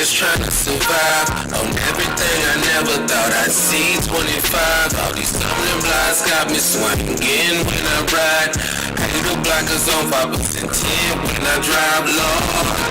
just trying to survive on everything I never thought I'd see. 25, all these stumbling blocks got me swinging when I ride. Hater blockers on 5% 10 when I drive, Lord.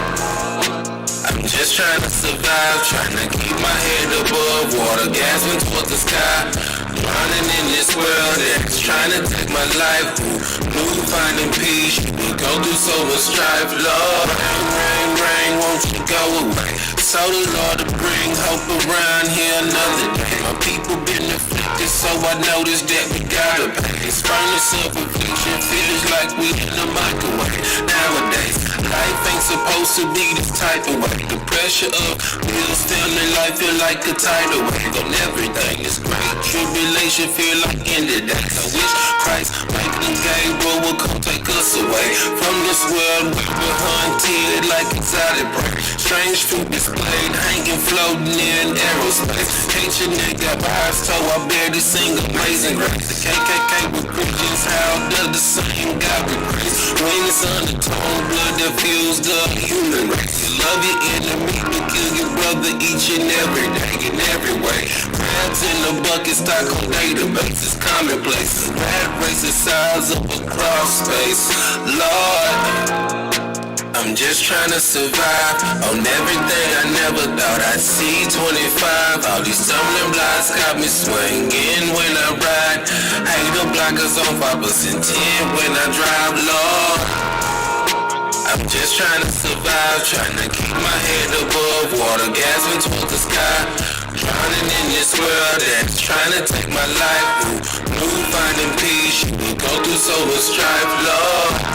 I'm just trying to survive, trying to keep my head above water, gasping towards the sky. Drowning in this world that's trying to take my life. Ooh, finding peace, you will go through so much strife. Lord, rain, rain, rain, won't you go away? So the Lord to bring hope around here another day. My people been afflicted, so I noticed that we gotta pay. This furnace of affliction feels like we in the microwave. Nowadays, life ain't supposed to be this type of way. The pressure of bills, family life feel like a tidal wave. And everything is great, tribulation feel like ended days. I wish Christ, Michael and Gabriel will come take us away from this world where we're hunted like exotic prey. Strange fruit displayed, hanging, floating in aerospace. Hate your nigga, vibes toe, I barely sing Amazing Grace. The KKK with Christians, how does the same God be praised? When it's undertone, blood that fuels the human race. You love your enemy, but kill your brother each and every day, in every way. Crabs in the bucket, stock on databases, commonplace. Rat race the size of a cross space. Lord, I'm just trying to survive on everything I never thought I'd see. 25, all these stumbling blocks got me swinging when I ride. Hater blockers on 5% 10 when I drive, Lord. I'm just trying to survive, trying to keep my head above water, gasping towards the sky. Drowning in this world that's trying to take my life. Ooh, finding peace, you will go through so much strife, Lord.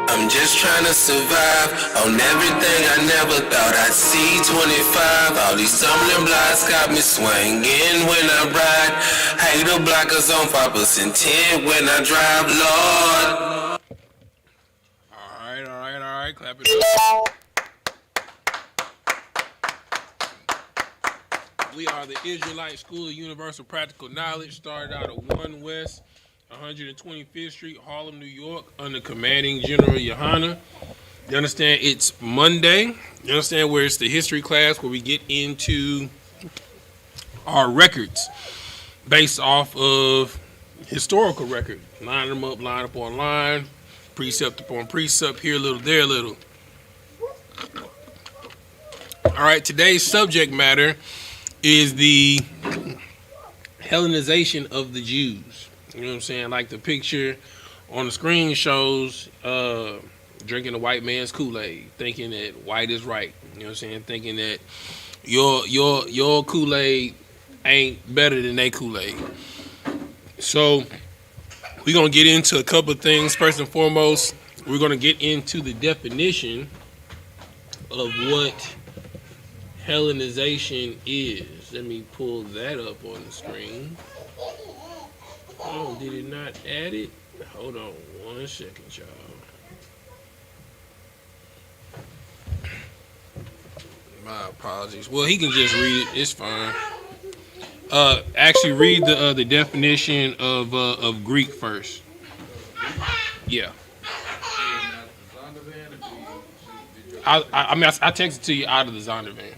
I'm just trying to survive on everything I never thought I'd see. 25, all these stumbling blocks got me swinging when I ride. Hater blockers on 5% 10 when I drive, Lord. All right, clap it up. We are the Israelite School of Universal Practical Knowledge, started out at 1 West 125th Street, Harlem, New York, under commanding General Yohana. You understand it's Monday. You understand where it's the history class where we get into our records based off of historical record. Line them up, line upon line, precept upon precept, here a little, there a little. All right, today's subject matter is the Hellenization of the Jews. You know what I'm saying? Like the picture on the screen shows drinking the white man's Kool-Aid, thinking that white is right. You know what I'm saying? Thinking that your Kool-Aid ain't better than their Kool-Aid. So we're going to get into a couple of things. First and foremost, we're going to get into the definition of what Hellenization is. Let me pull that up on the screen. Oh, did it not add it? Hold on 1 second, y'all. My apologies. Well, he can just read it. It's fine. Actually, read the definition of Greek first. Yeah. I mean, I texted to you out of the Zondervan.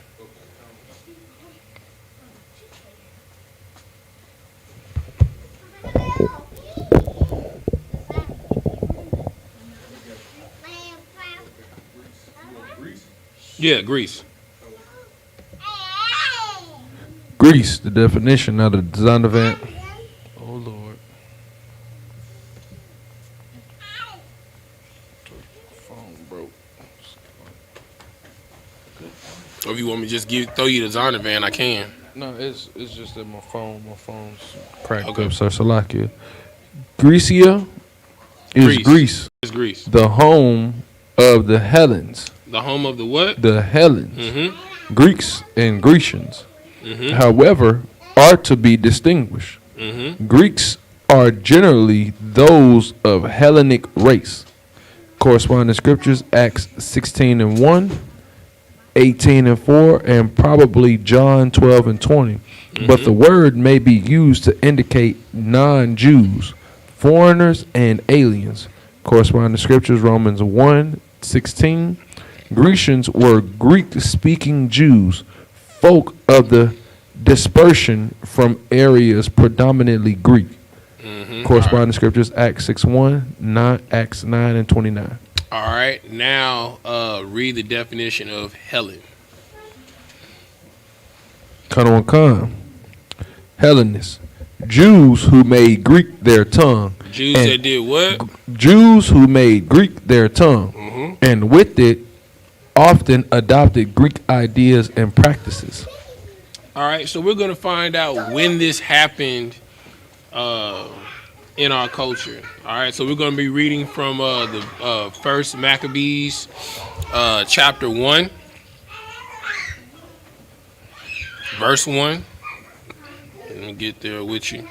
Yeah, Greece. Greece, the definition of the Zondervan. Oh, Lord. Phone broke. Or if you want me to just throw you the Zondervan, I can. No, it's just that my phone's cracked up, so Salakia. Grecia is Greece. It's Greece. The home of the Hellenes. The home of the what? The Hellenes. Mm-hmm. Greeks and Grecians, however, are to be distinguished. Greeks are generally those of Hellenic race. Corresponding scriptures, Acts 16:1, 18:4, and probably John 12:20. But the word may be used to indicate non-Jews, foreigners, and aliens. Corresponding scriptures, Romans 1:16. Grecians were Greek-speaking Jews, folk of the dispersion from areas predominantly Greek. Corresponding scriptures, Acts 6:1, Acts 9:29. All right, now read the definition of Helen. Con. Hellenists, Jews who made Greek their tongue. Jews that did what? Jews who made Greek their tongue, and with it often adopted Greek ideas and practices. All right, so we're going to find out when this happened in our culture. All right, so we're going to be reading from the First Maccabees, chapter 1, verse 1. Let me get there with you.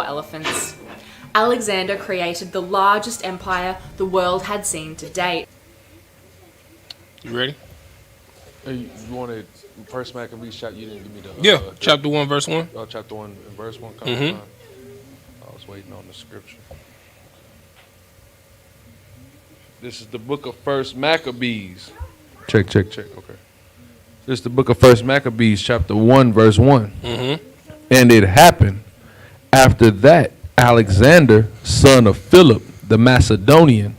Elephants. Alexander created the largest empire the world had seen to date. You ready? You wanted First Maccabees chapter? You didn't give me the chapter 1, verse 1. Oh, chapter 1 and verse 1. I was waiting on the scripture. This is the book of First Maccabees. Check. Okay. This is the book of First Maccabees, chapter 1, verse 1. And it happened after that Alexander, son of Philip the Macedonian,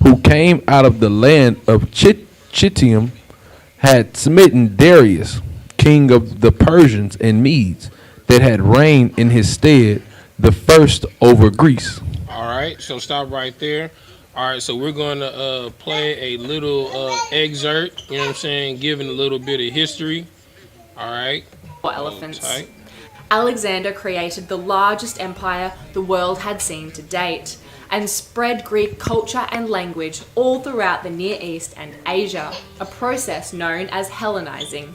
who came out of the land of Chittim, had smitten Darius, king of the Persians and Medes, that had reigned in his stead, the first over Greece. All right, so stop right there. All right, so we're going to play a little excerpt, you know what I'm saying, giving a little bit of history. All right. Elephants. Alexander created the largest empire the world had seen to date and spread Greek culture and language all throughout the Near East and Asia, a process known as Hellenizing.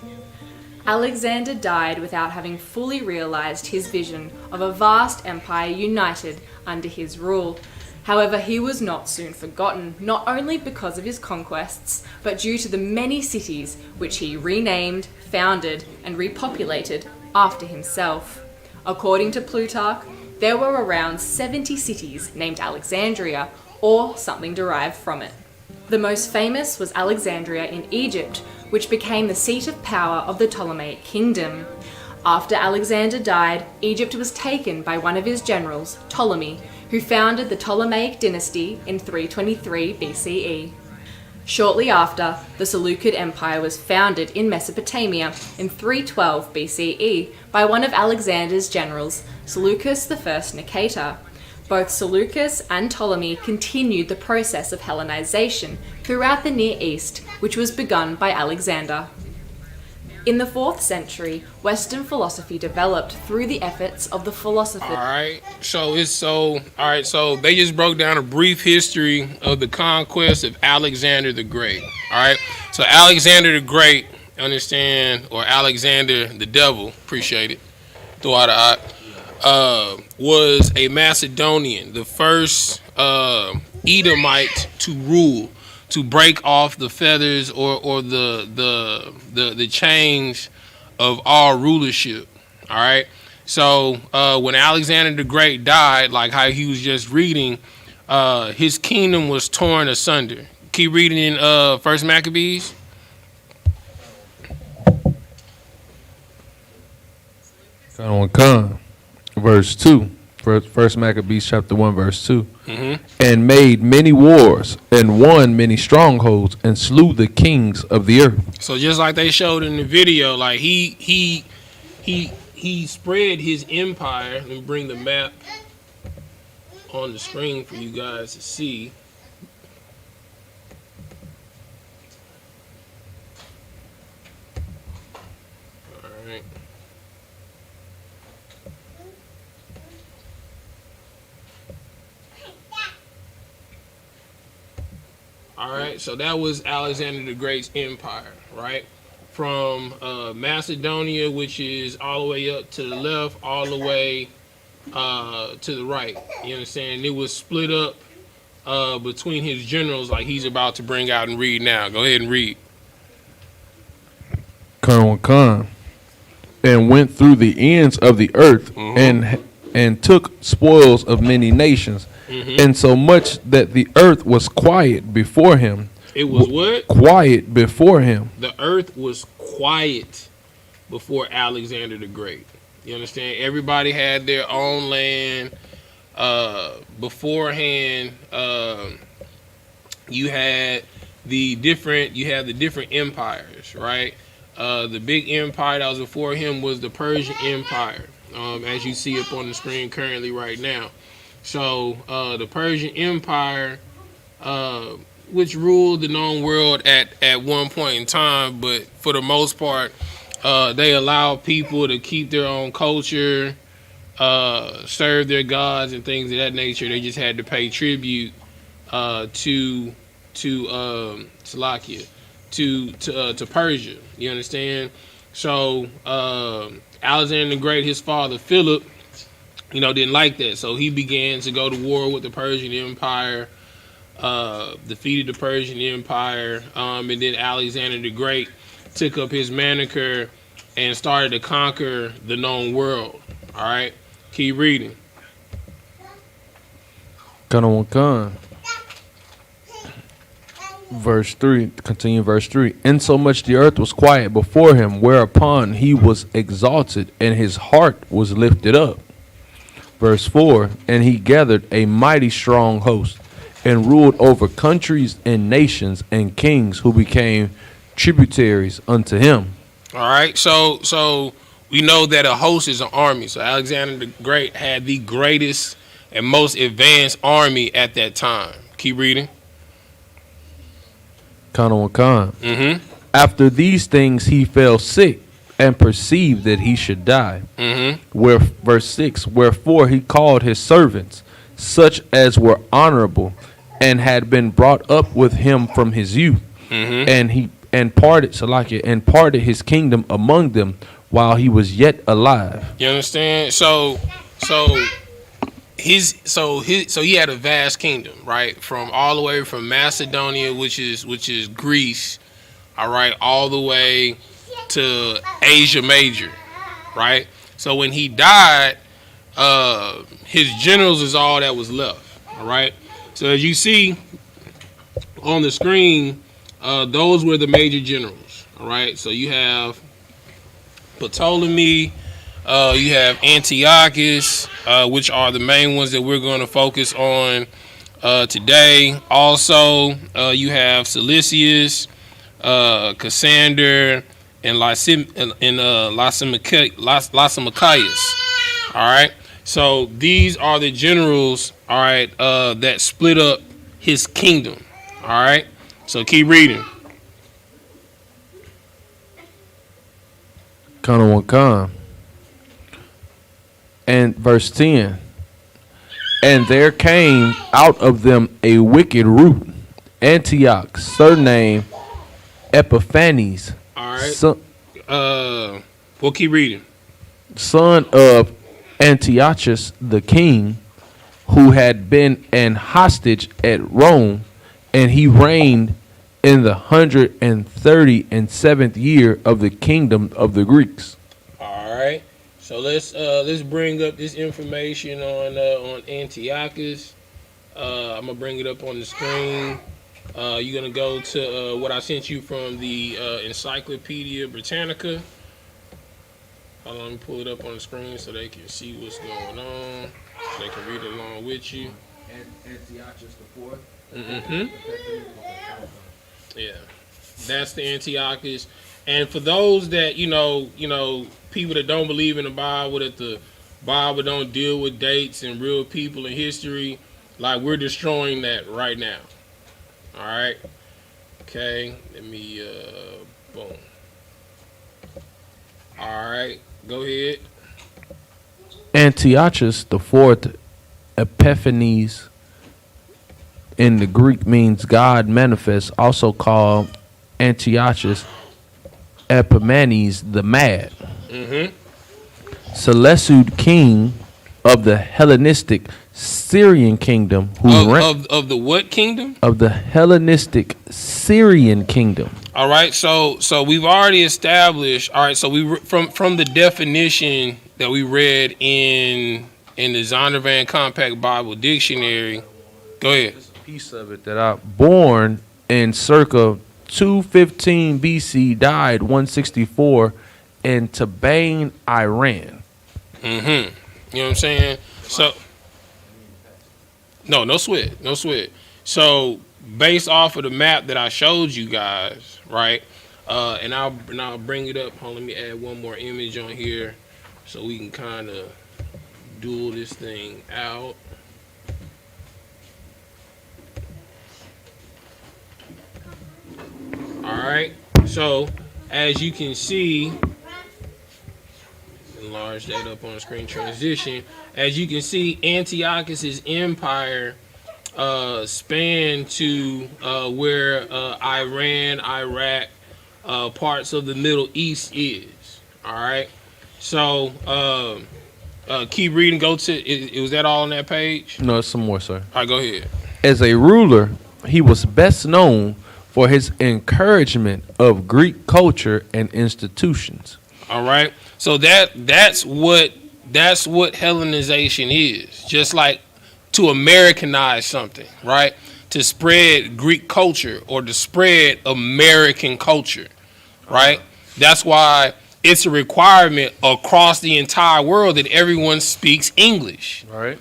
Alexander died without having fully realized his vision of a vast empire united under his rule. However, he was not soon forgotten, not only because of his conquests, but due to the many cities which he renamed, founded, and repopulated after himself. According to Plutarch, there were around 70 cities named Alexandria, or something derived from it. The most famous was Alexandria in Egypt, which became the seat of power of the Ptolemaic kingdom. After Alexander died, Egypt was taken by one of his generals, Ptolemy, who founded the Ptolemaic dynasty in 323 BCE. Shortly after, the Seleucid Empire was founded in Mesopotamia in 312 BCE by one of Alexander's generals, Seleucus I Nicator. Both Seleucus and Ptolemy continued the process of Hellenization throughout the Near East, which was begun by Alexander. In the 4th century, Western philosophy developed through the efforts of the philosophers. All right, so they just broke down a brief history of the conquest of Alexander the Great. All right, so Alexander the Great, or Alexander the Devil, appreciate it, was a Macedonian, the first Edomite to rule, to break off the feathers or the chains of all rulership. All right. So when Alexander the Great died, like how he was just reading, his kingdom was torn asunder. Keep reading in First Maccabees. Verse 2. First Maccabees chapter 1 verse 2. And made many wars and won many strongholds and slew the kings of the earth. So just like they showed in the video, like he spread his empire. Let me bring the map on the screen for you guys to see. All right, so that was Alexander the Great's empire, right? From Macedonia, which is all the way up to the left, all the way to the right. You understand? It was split up between his generals, like he's about to bring out and read now. Go ahead and read. Colonel Khan, and went through the ends of the earth, and took spoils of many nations, and so much that the earth was quiet before him. It was what? Quiet before him. The earth was quiet before Alexander the Great. You understand? Everybody had their own land. Beforehand, you had the different empires, right? The big empire that was before him was the Persian Empire, as you see up on the screen currently right now. So the Persian Empire, which ruled the known world at one point in time, but for the most part, they allowed people to keep their own culture, serve their gods and things of that nature. They just had to pay tribute to Salakia, to Persia. You understand? So Alexander the Great, his father Philip, didn't like that. So he began to go to war with the Persian Empire, defeated the Persian Empire, and then Alexander the Great took up his moniker and started to conquer the known world. All right, keep reading. Khan. Verse 3, continue verse 3. Insomuch the earth was quiet before him, whereupon he was exalted, and his heart was lifted up. Verse 4, and he gathered a mighty strong host, and ruled over countries and nations and kings who became tributaries unto him. All right, so we know that a host is an army. So Alexander the Great had the greatest and most advanced army at that time. Keep reading. Khan. After these things he fell sick, and perceived that he should die. Verse 6, wherefore he called his servants, such as were honorable, and had been brought up with him from his youth, and parted his kingdom among them while he was yet alive. You understand? So he had a vast kingdom, right? From all the way from Macedonia, which is Greece, all right, all the way to Asia Major, right? So when he died, his generals is all that was left, all right? So as you see on the screen, those were the major generals, all right? So you have Ptolemy, you have Antiochus, which are the main ones that we're going to focus on today. Also, you have Cilicius, Cassander, and Lysimachus. All right. So these are the generals, all right, that split up his kingdom. All right. So keep reading. Khan. And verse 10, and there came out of them a wicked root, Antioch, surnamed Epiphanes. All right. We'll keep reading. Son of Antiochus the king, who had been an hostage at Rome, and he reigned in the 137th year of the kingdom of the Greeks. All right. So let's bring up this information on Antiochus. I'm gonna bring it up on the screen. You're gonna go to what I sent you from the Encyclopedia Britannica. Hold on, let me pull it up on the screen so they can see what's going on. So they can read along with you. Antiochus the fourth. Yeah, that's the Antiochus. And for those that people that don't believe in the Bible, that the Bible don't deal with dates and real people and history, like we're destroying that right now. All right. Okay. Let me boom. All right. Go ahead. Antiochus the fourth Epiphanes in the Greek means God manifest, also called Antiochus Epimanes the Mad. Seleucid king of the Hellenistic Syrian kingdom, of the what kingdom? Of the Hellenistic Syrian kingdom. All right, so we've already established. All right, so we from the definition that we read in the Zondervan Compact Bible Dictionary. Go ahead. There's a piece of it that I born in circa 215 BC, died 164 in Tabain, Iran. You know what I'm saying? So no sweat. So based off of the map that I showed you guys, right? And I'll bring it up. Hold on, let me add one more image on here so we can kind of duel this thing out. All right. So as you can see, enlarge that up on the screen transition. As you can see, Antiochus's empire spanned to where Iran, Iraq, parts of the Middle East is. All right. So keep reading. Go to. Was that all on that page? No, it's some more, sir. All right, go ahead. As a ruler, he was best known for his encouragement of Greek culture and institutions. All right. So that's what Hellenization is. Just like to Americanize something, right? To spread Greek culture or to spread American culture, right? That's why it's a requirement across the entire world that everyone speaks English, right?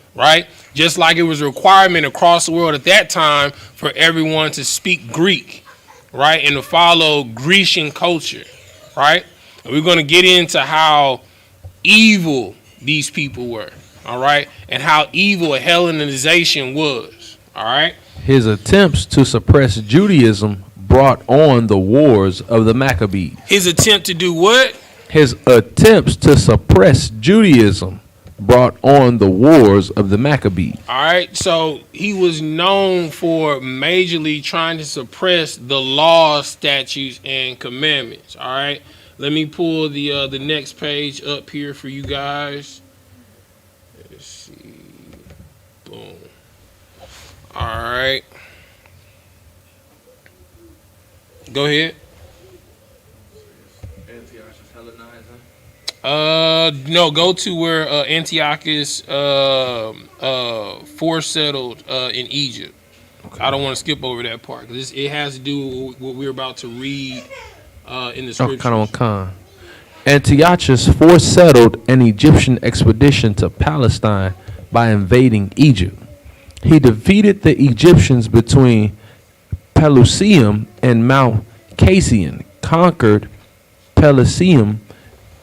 Just like it was a requirement across the world at that time for everyone to speak Greek, right? And to follow Grecian culture, right? And we're going to get into how evil these people were, all right? And how evil Hellenization was, all right? His attempts to suppress Judaism brought on the wars of the Maccabees. His attempt to do what? His attempts to suppress Judaism brought on the wars of the Maccabees. All right, so he was known for majorly trying to suppress the laws, statutes, and commandments. All right, let me pull the next page up here for you guys. Let's see, boom. All right, go ahead. No, go to where Antiochus foresettled in Egypt. Okay. I don't want to skip over that part because it has to do with what we're about to read in the scriptures. Antiochus foresettled an Egyptian expedition to Palestine by invading Egypt. He defeated the Egyptians between Pelusium and Mount Cassian, conquered Pelusium,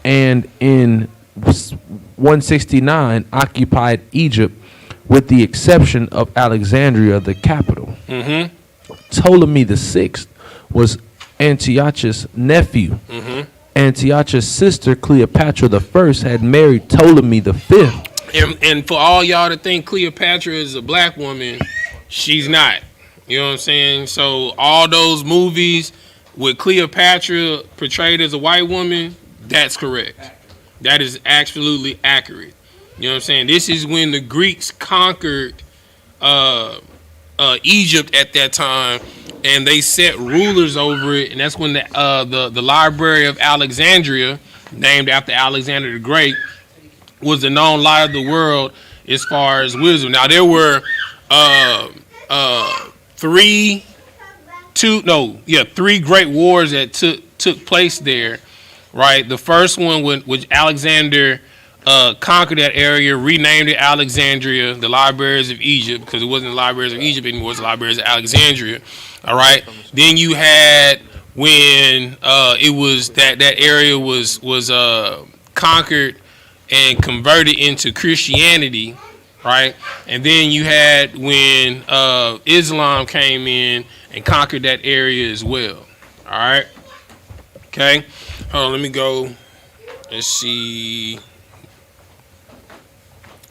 and in 169 occupied Egypt, with the exception of Alexandria, the capital. Ptolemy VI was Antiochus' nephew. Antiochus' sister Cleopatra I had married Ptolemy V. And for all y'all to think Cleopatra is a black woman, she's not. You know what I'm saying? So all those movies with Cleopatra portrayed as a white woman, that's correct. That is absolutely accurate. You know what I'm saying? This is when the Greeks conquered Egypt at that time, and they set rulers over it. And that's when the Library of Alexandria, named after Alexander the Great, was the known light of the world as far as wisdom. Now there were three great wars that took place there. Right, the first one, which Alexander conquered that area, renamed it Alexandria, the Libraries of Egypt, because it wasn't the Libraries of Egypt anymore; it was the Libraries of Alexandria. All right. Then you had when it was that area was conquered and converted into Christianity, right? And then you had when Islam came in and conquered that area as well. All right. Okay. Hold on, let me go. Let's see.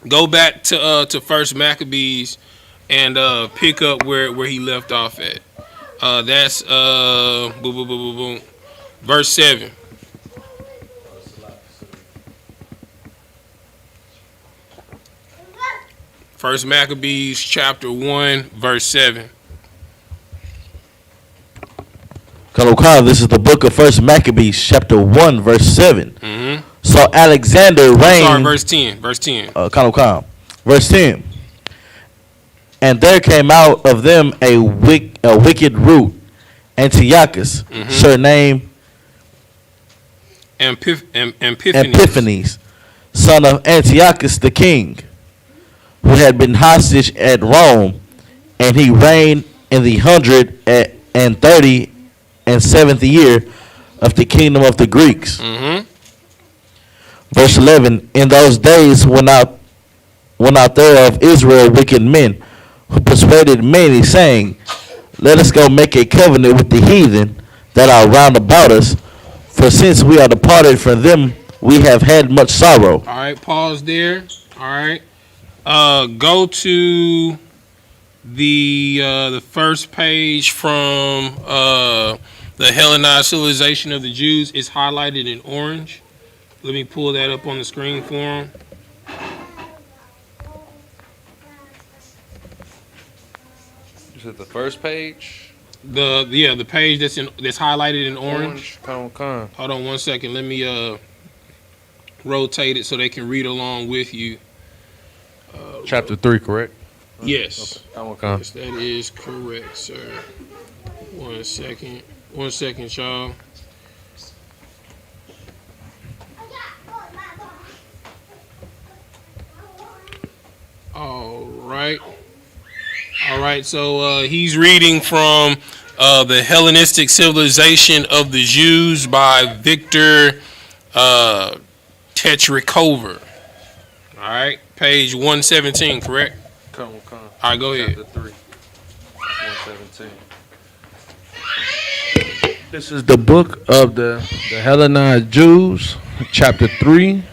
Go back to First Maccabees and pick up where he left off at. That's boom, boom, boom, boom, boom. Verse 7. First Maccabees chapter 1, verse 7. This is the book of First Maccabees, chapter 1, verse 7. Mm-hmm. So Alexander reigned. Sorry, verse 10. Verse 10. Verse 10. And there came out of them a wicked root, Antiochus, surnamed Epiphanes, son of Antiochus the king, who had been hostage at Rome, and he reigned in the 137th year of the kingdom of the Greeks. Mm-hmm. Verse 11. In those days went out there of Israel wicked men, who persuaded many, saying, let us go make a covenant with the heathen that are round about us, for since we are departed from them, we have had much sorrow. All right, pause there. All right. Go to the first page from the Hellenized civilization of the Jews. It's highlighted in orange. Let me pull that up on the screen for them. Is it the first page? The page that's highlighted in orange. Hold on 1 second. Let me rotate it so they can read along with you. Chapter 3, correct? Yes. Okay. Yes, that is correct, sir. 1 second. 1 second, y'all. All right. So he's reading from the Hellenistic civilization of the Jews by Victor Tetrikover. All right. Page 117, correct? All right, go ahead. Chapter 3, 117. This is the book of the Hellenized Jews, chapter 3,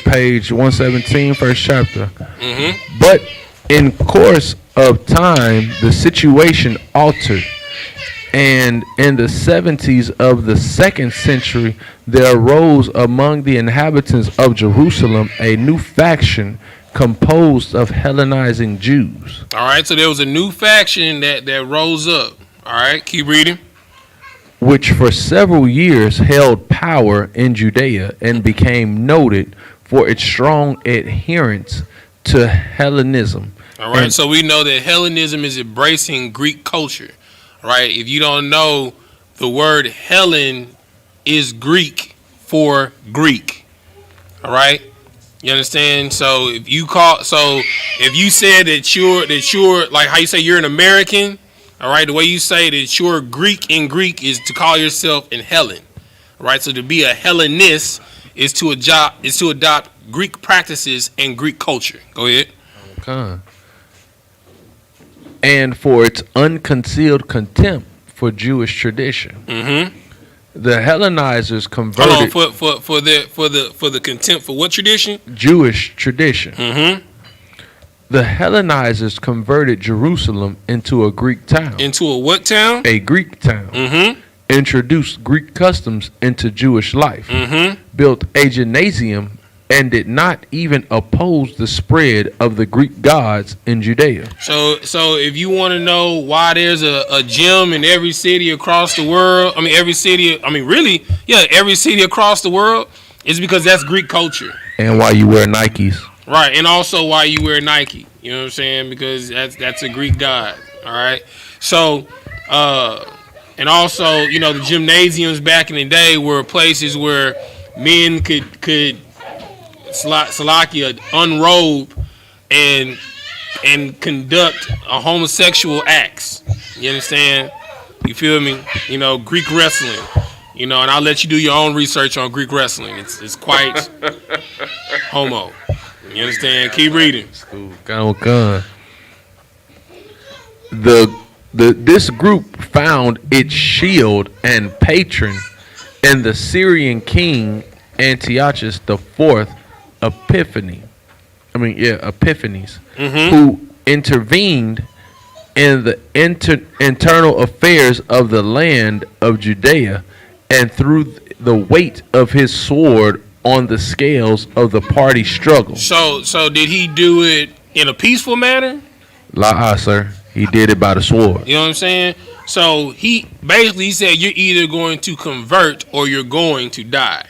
page 117, first chapter. Mm-hmm. But in course of time, the situation altered, and in the 70s of the 2nd century, there arose among the inhabitants of Jerusalem a new faction composed of Hellenizing Jews. All right, so there was a new faction that rose up. All right, keep reading. Which for several years held power in Judea and became noted for its strong adherence to Hellenism. All right, so we know that Hellenism is embracing Greek culture. All right, if you don't know, the word Hellen is Greek for Greek. All right, you understand? So if you said that you're like how you say you're an American, all right, the way you say that you're Greek in Greek is to call yourself an Hellen. All right, so to be a Hellenist is to adopt Greek practices and Greek culture. Go ahead. Okay. And for its unconcealed contempt for Jewish tradition. Mm-hmm. The Hellenizers converted. Hold on, for the contempt for what tradition? Jewish tradition. Mm-hmm. The Hellenizers converted Jerusalem into a Greek town. Into a what town? A Greek town. Mm-hmm. Introduced Greek customs into Jewish life. Mm-hmm. Built a gymnasium and did not even oppose the spread of the Greek gods in Judea. So if you want to know why there's a gym in every city across the world, every city across the world, it's because that's Greek culture. And why you wear Nikes. Right, and also why you wear Nike. You know what I'm saying? Because that's a Greek god. All right. So, and also, the gymnasiums back in the day were places where men could Salakia unrobe and conduct a homosexual acts. You understand? You feel me? Greek wrestling. And I'll let you do your own research on Greek wrestling. It's quite homo. You understand? Keep reading. This group found its shield and patron in the Syrian king Antiochus IV Epiphanes, Mm-hmm. who intervened in the internal affairs of the land of Judea, and threw the weight of his sword on the scales of the party struggle. So did he do it in a peaceful manner? Sir. He did it by the sword. You know what I'm saying? So he basically said you're either going to convert or you're going to die.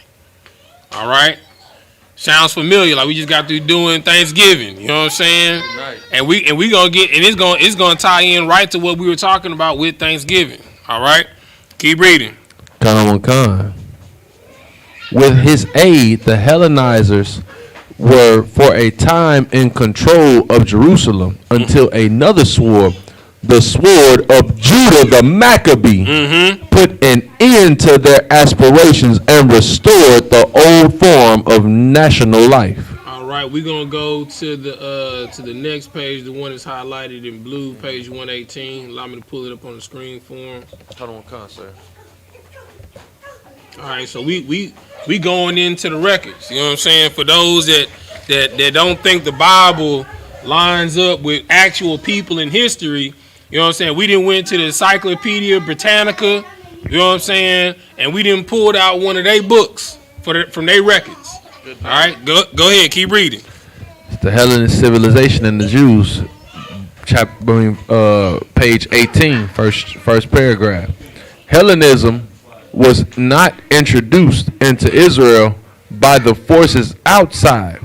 All right? Sounds familiar. Like we just got through doing Thanksgiving. You know what I'm saying? Nice. And we gonna get, and it's gonna tie in right to what we were talking about with Thanksgiving. All right? Keep reading. Con. With his aid, the Hellenizers were for a time in control of Jerusalem until another sword, the sword of Judah the Maccabee, put an end to their aspirations and restored the old form of national life. All right, we're gonna go to the next page, the one that's highlighted in blue, page 118. Allow me to pull it up on the screen for him. Sir. All right, so we going into the records. You know what I'm saying? For those that don't think the Bible lines up with actual people in history, you know what I'm saying? We didn't went to the Encyclopedia Britannica, you know what I'm saying? And we didn't pulled out one of their books from their records. All right, go ahead, keep reading. It's the Hellenist civilization and the Jews, page 18, first paragraph. Hellenism was not introduced into Israel by the forces outside.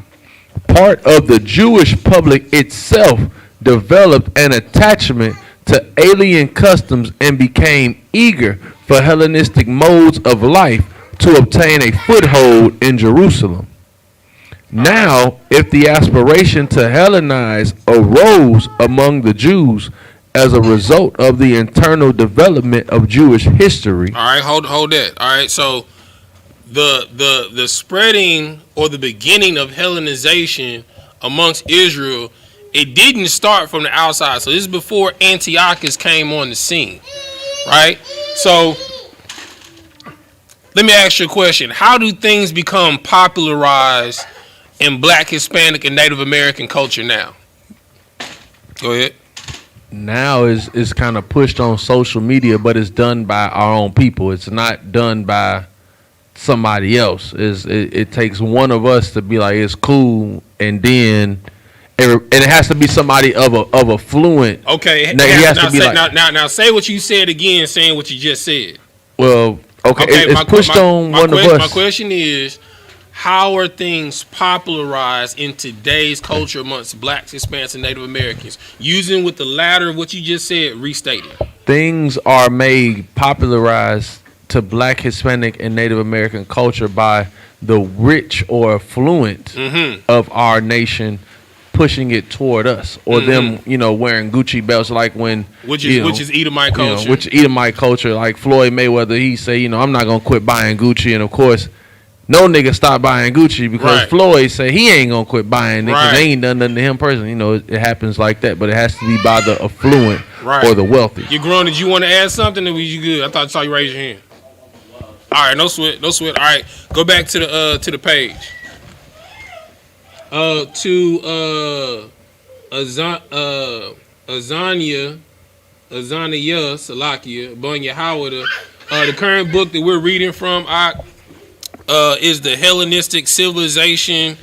Part of the Jewish public itself developed an attachment to alien customs and became eager for Hellenistic modes of life to obtain a foothold in Jerusalem. Now, if the aspiration to Hellenize arose among the Jews as a result of the internal development of Jewish history. All right, hold that. All right, so the spreading or the beginning of Hellenization amongst Israel, it didn't start from the outside. So this is before Antiochus came on the scene, right? So let me ask you a question. How do things become popularized in Black, Hispanic, and Native American culture now? Go ahead. Now is kind of pushed on social media, but it's done by our own people. It's not done by somebody else. It takes one of us to be like, it's cool, and then it has to be somebody of a fluent. Okay, now, he has to be now say what you said again, saying what you just said. Well, okay, it's pushed on one of us. My question is, how are things popularized in today's culture amongst Blacks, Hispanics, and Native Americans? Using with the latter of what you just said, restated. Things are made popularized to Black, Hispanic, and Native American culture by the rich or affluent of our nation pushing it toward us, or them, wearing Gucci belts, like when which is Edomite culture. Which Edomite culture, like Floyd Mayweather, he say, I'm not gonna quit buying Gucci, and of course, no nigga stopped buying Gucci because Floyd said he ain't gonna quit buying it because they ain't done nothing to him personally. It happens like that, but it has to be by the affluent or the wealthy. You grown? Did you want to add something, or was you good? I thought I saw you raise your hand. All right, no sweat. All right, go back to the page. Azania Salakia Bunya Howard. The current book that we're reading from is the Hellenistic Civilization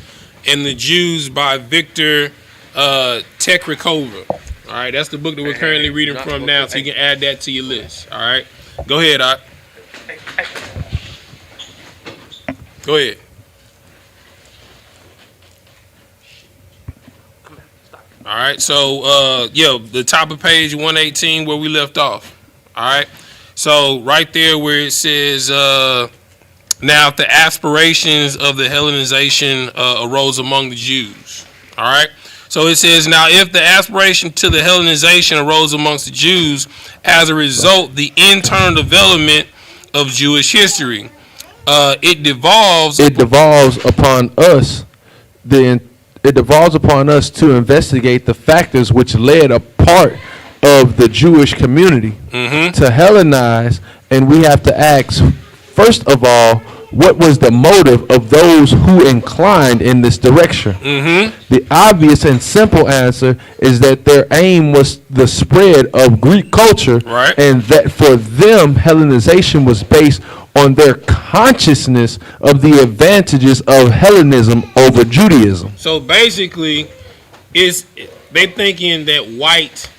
and the Jews by Victor Tekrikova. All right, that's the book that we're currently reading from now, so you can add that to your list. All right, go ahead, Go ahead. All right, so the top of page 118 where we left off. All right, so right there where it says, now if the aspirations of the Hellenization arose among the Jews. All right, so it says, now if the aspiration to the Hellenization arose amongst the Jews as a result the internal development of Jewish history, it devolves upon us It devolves upon us to investigate the factors which led a part of the Jewish community to Hellenize, and we have to ask, first of all, what was the motive of those who inclined in this direction? The obvious and simple answer is that their aim was the spread of Greek culture, Right. and that for them, Hellenization was based on their consciousness of the advantages of Hellenism over Judaism. So basically, they thinking that white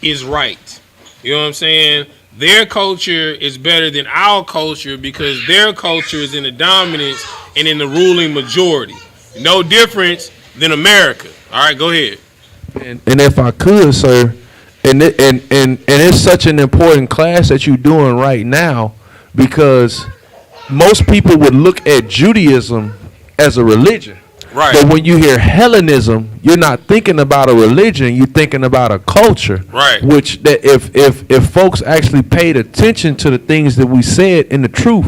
is right. You know what I'm saying? Their culture is better than our culture because their culture is in the dominance and in the ruling majority. No difference than America. All right, go ahead. And if I could, sir, and it's such an important class that you're doing right now, because most people would look at Judaism as a religion. Right. But when you hear Hellenism, you're not thinking about a religion, you're thinking about a culture. Right. Which that if folks actually paid attention to the things that we said in the truth,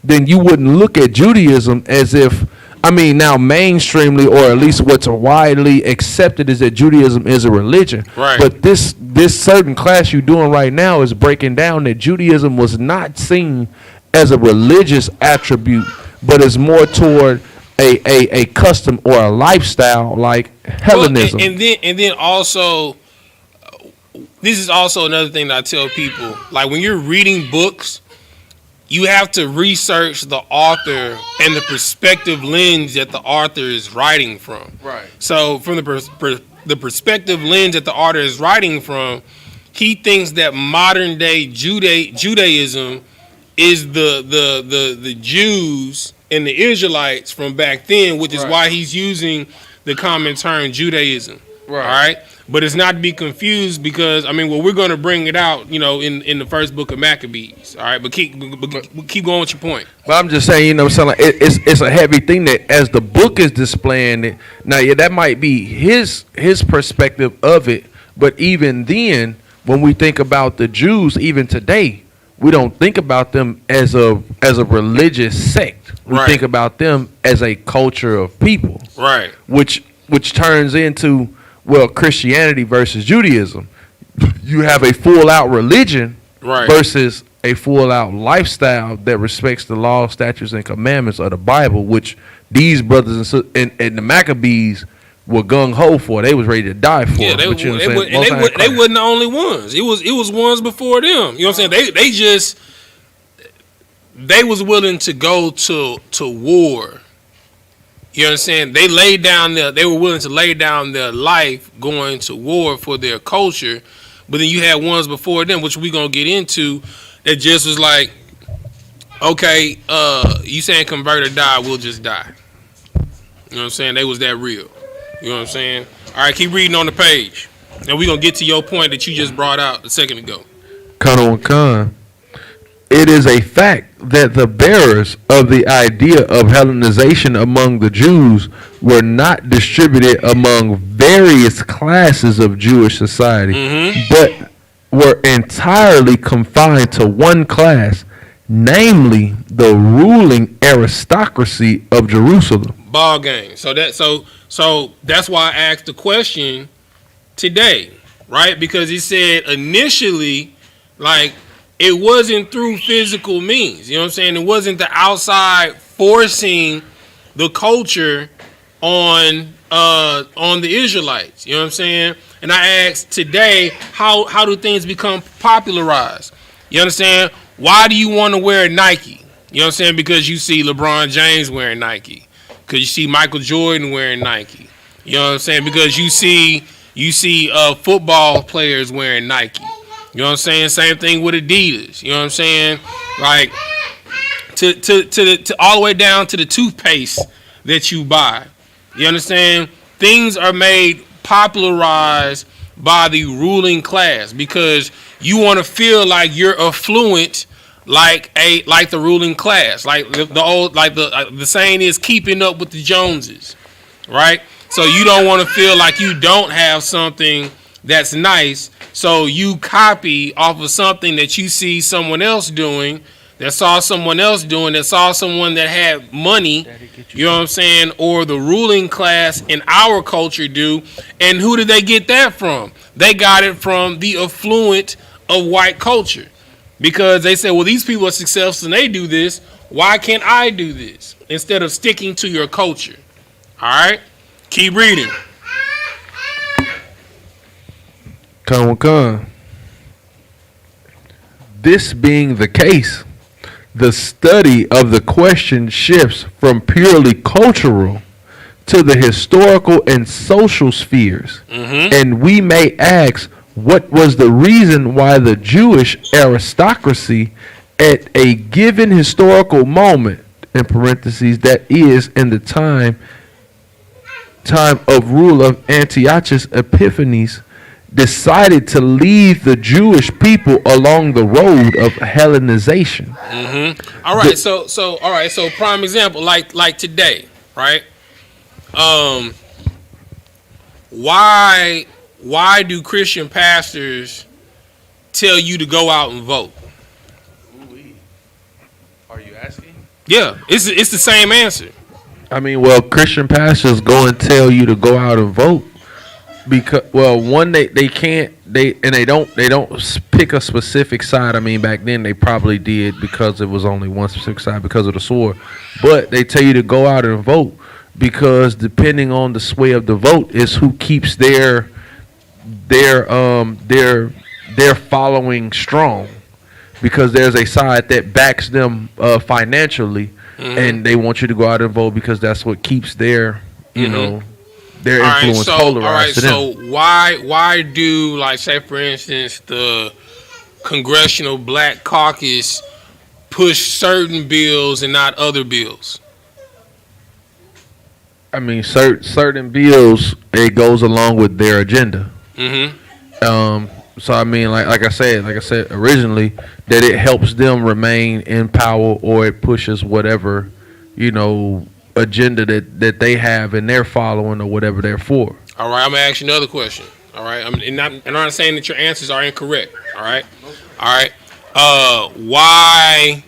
then you wouldn't look at Judaism as if, I mean, now mainstreamly, or at least what's widely accepted, is that Judaism is a religion. Right. But this certain class you're doing right now is breaking down that Judaism was not seen as a religious attribute, but is more toward a custom or a lifestyle like Hellenism. Well, and then also, this is also another thing that I tell people. Like when you're reading books, you have to research the author and the perspective lens that the author is writing from. Right. So from the perspective lens that the author is writing from, he thinks that modern day Judaism is the Jews and the Israelites from back then, which is why he's using the common term Judaism. Right. All right. But it's not to be confused because, I mean, well, we're going to bring it out, you know, in the first book of Maccabees. All right. But keep going with your point. But I'm just saying, you know, like it's a heavy thing that as the book is displaying it. Now, yeah, that might be his perspective of it. But even then, when we think about the Jews, even today, we don't think about them as a religious sect. We Right. think about them as a culture of people. Right. Which turns into, well, Christianity versus Judaism. You have a full out religion Right. versus a full out lifestyle that respects the law, statutes, and commandments of the Bible, which these brothers and the Maccabees were gung ho for. They was ready to die for. Yeah, they but you know what I'm saying? they wasn't the only ones. It was ones before them. You know what I'm saying? They was willing to go to war. You understand? They were willing to lay down their life going to war for their culture. But then you had ones before them, which we're gonna get into, that just was like, okay, you saying convert or die, we'll just die. You know what I'm saying? They was that real. You know what I'm saying? All right, keep reading on the page. And we're going to get to your point that you just brought out a second ago. Khan. It is a fact that the bearers of the idea of Hellenization among the Jews were not distributed among various classes of Jewish society, but were entirely confined to one class, namely the ruling aristocracy of Jerusalem. Ball game. So that's why I asked the question today, right? Because he said initially, like, it wasn't through physical means. You know what I'm saying? It wasn't the outside forcing the culture on the Israelites. You know what I'm saying? And I asked today, how do things become popularized? You understand? Why do you want to wear Nike? You know what I'm saying? Because you see LeBron James wearing Nike. Because you see Michael Jordan wearing Nike. You know what I'm saying? Because you see football players wearing Nike. You know what I'm saying? Same thing with Adidas. You know what I'm saying? Like to all the way down to the toothpaste that you buy. You understand? Things are made popularized by the ruling class because you want to feel like you're affluent, like the ruling class. Like the saying is, keeping up with the Joneses, right? So you don't want to feel like you don't have something that's nice, so you copy off of something that you see someone else doing, that saw someone else doing, that saw someone that had money, you know what I'm saying, or the ruling class in our culture do. And who did they get that from? They got it from the affluent of white culture, because they said, well, these people are successful and they do this. Why can't I do this instead of sticking to your culture? All right, keep reading. Come. This being the case, the study of the question shifts from purely cultural to the historical and social spheres. And we may ask, what was the reason why the Jewish aristocracy at a given historical moment, in parentheses, that is in the time of rule of Antiochus Epiphanes, decided to lead the Jewish people along the road of Hellenization. All right, so prime example, like today, right? Why do Christian pastors tell you to go out and vote? Are you asking? Yeah, it's the same answer. I mean, well, Christian pastors go and tell you to go out and vote because, well, one, they can't, they don't pick a specific side. I mean, back then they probably did because it was only one specific side because of the sword, but they tell you to go out and vote because depending on the sway of the vote is who keeps their following strong, because there's a side that backs them financially, and they want you to go out and vote because that's what keeps their their influence polarized to them. So why do, like, say for instance, the Congressional Black Caucus push certain bills and not other bills? I mean, certain bills, it goes along with their agenda. So I mean, like I said originally, that it helps them remain in power, or it pushes whatever agenda that they have in their following or whatever they're for. All right, I'm gonna ask you another question. All right, I'm not saying that your answers are incorrect. All right. Why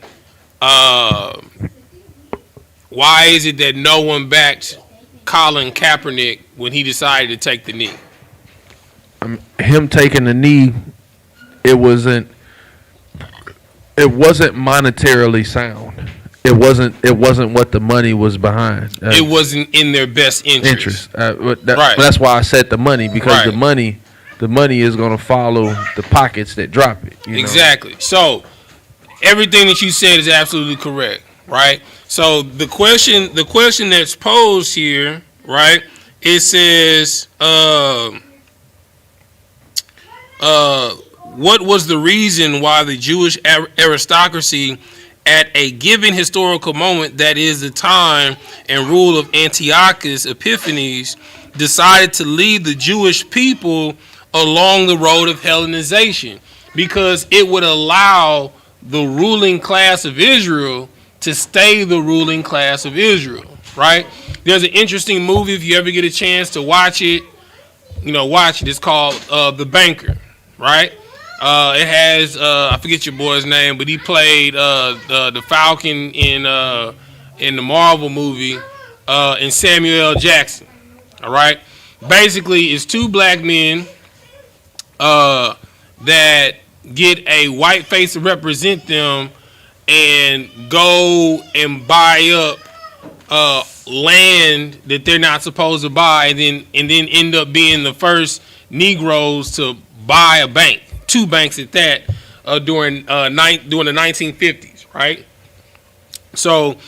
is it that no one backed Colin Kaepernick when he decided to take the knee? Him taking the knee, it wasn't monetarily sound. It wasn't what the money was behind. It wasn't in their best interest. But that's why I said the money, because the money is going to follow the pockets that drop it. Exactly. So everything that you said is absolutely correct, right? So the question that's posed here, right? It says, what was the reason why the Jewish aristocracy at a given historical moment, that is the time and rule of Antiochus Epiphanes, decided to lead the Jewish people along the road of Hellenization? Because it would allow the ruling class of Israel to stay the ruling class of Israel, right? There's an interesting movie, if you ever get a chance to watch it, watch it. It's called The Banker, right? It has I forget your boy's name, but he played the Falcon in the Marvel movie, and Samuel L. Jackson. All right, basically, it's two black men that get a white face to represent them and go and buy up land that they're not supposed to buy, and then end up being the first Negroes to buy a bank. Two banks at that, during the 1950s, right? So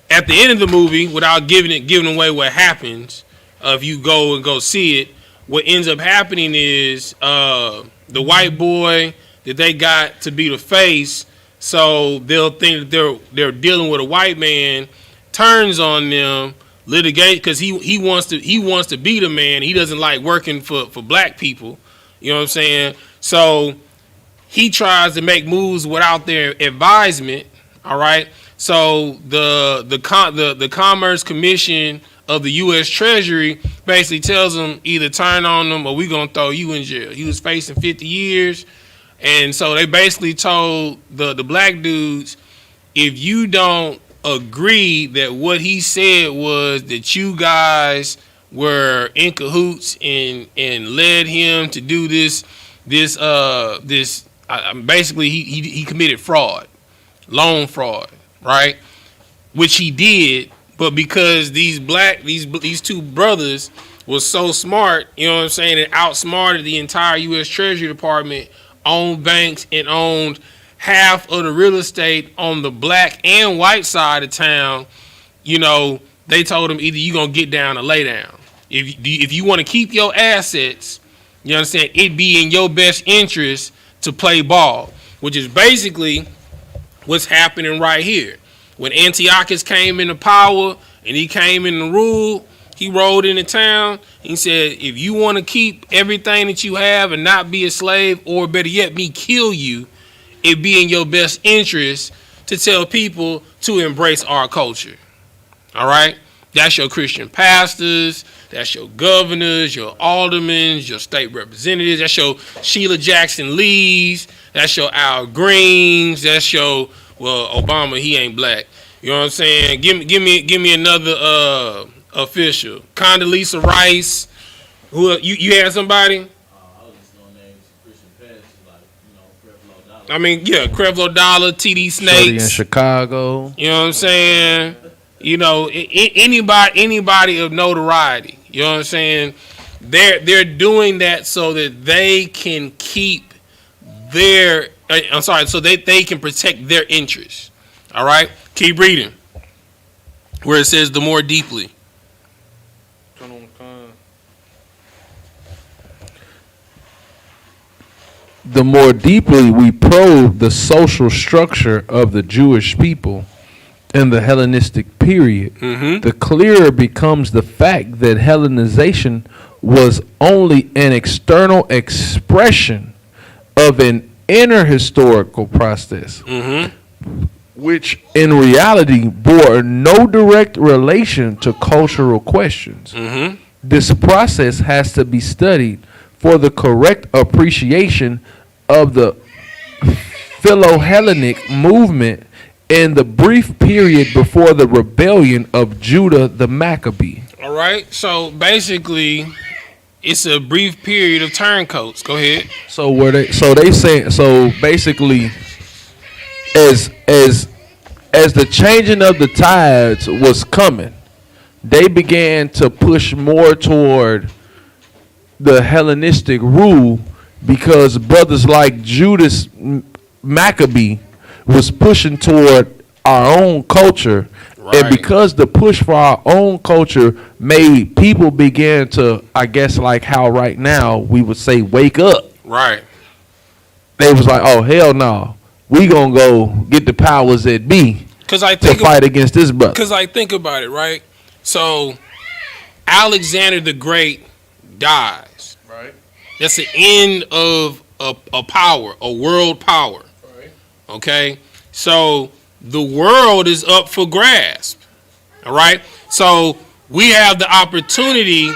at the end of the movie, without giving away what happens, if you go see it, what ends up happening is the white boy that they got to be the face, so they'll think that they're dealing with a white man, turns on them, litigate, because he wants to be the man. He doesn't like working for black people. You know what I'm saying? So he tries to make moves without their advisement. All right. So the Commerce Commission of the U.S. Treasury basically tells him, either turn on them or we're gonna throw you in jail. He was facing 50 years, and so they basically told the black dudes, if you don't agree that what he said was that you guys were in cahoots and led him to do this basically he committed fraud, loan fraud, right? which he did, but because these two brothers was so smart, you know what I'm saying, and outsmarted the entire U.S. Treasury Department, owned banks, and owned half of the real estate on the black and white side of town, you know, they told him either you gonna get down or lay down. If you want to keep your assets, you understand, it be in your best interest to play ball, which is basically what's happening right here. When Antiochus came into power and he came in to rule, he rode into town. He said, if you want to keep everything that you have and not be a slave, or better yet, me kill you, it be in your best interest to tell people to embrace our culture. All right? That's your Christian pastors. That's your governors, your aldermen, your state representatives. That's your Sheila Jackson Lees. That's your Al Greens. That's your, well, Obama, he ain't black. You know what I'm saying? Give me another official. Condoleezza Rice. Who you had somebody? I mean, yeah, Creflo Dollar, TD Snakes. Shorty in Chicago. You know what I'm saying? You know, anybody of notoriety. You know what I'm saying? They're doing that so that they can keep their. So they can protect their interests. All right, keep reading. Where it says the more deeply. The more deeply we probe the social structure of the Jewish people in the Hellenistic period, the clearer becomes the fact that Hellenization was only an external expression of an inner historical process, which in reality bore no direct relation to cultural questions. This process has to be studied for the correct appreciation of the Philo-Hellenic movement in the brief period before the rebellion of Judah the Maccabee. All right, so basically, it's a brief period of turncoats. Go ahead. So basically, as the changing of the tides was coming, they began to push more toward the Hellenistic rule, because brothers like Judas Maccabee was pushing toward our own culture, right. And because the push for our own culture made people begin to, I guess, like how right now we would say, wake up. Right. They was like, oh hell no, we gonna go get the powers that be to fight against this brother. Because I think about it, right? So Alexander the Great dies. Right. That's the end of a power, a world power. Right. Okay? So the world is up for grasp. All right? So we have the opportunity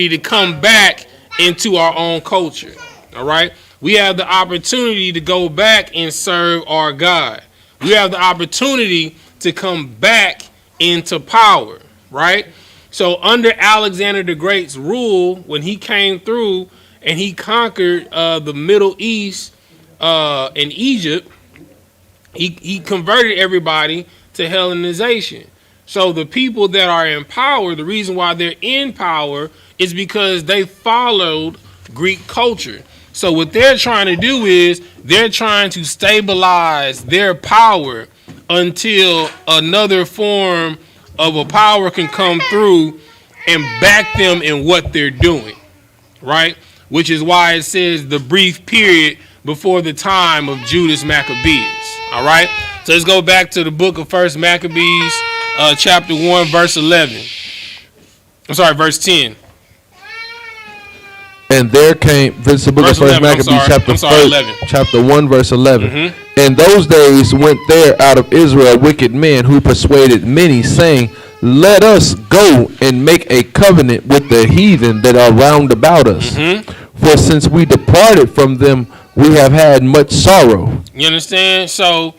to come back into our own culture. All right? We have the opportunity to go back and serve our God. We have the opportunity to come back into power, right? So under Alexander the Great's rule, when he came through and he conquered the Middle East and Egypt, he converted everybody to Hellenization. So the people that are in power, the reason why they're in power is because they followed Greek culture. So what they're trying to do is they're trying to stabilize their power until another form of a power can come through and back them in what they're doing, right? Which is why it says the brief period before the time of Judas Maccabees, all right? So let's go back to the book of First Maccabees, chapter 1, verse 11. Verse 10. And there came, this is the book of First Maccabees, chapter 1, verse 11. In those days went there out of Israel wicked men who persuaded many, saying, let us go and make a covenant with the heathen that are round about us. For since we departed from them, we have had much sorrow. You understand? So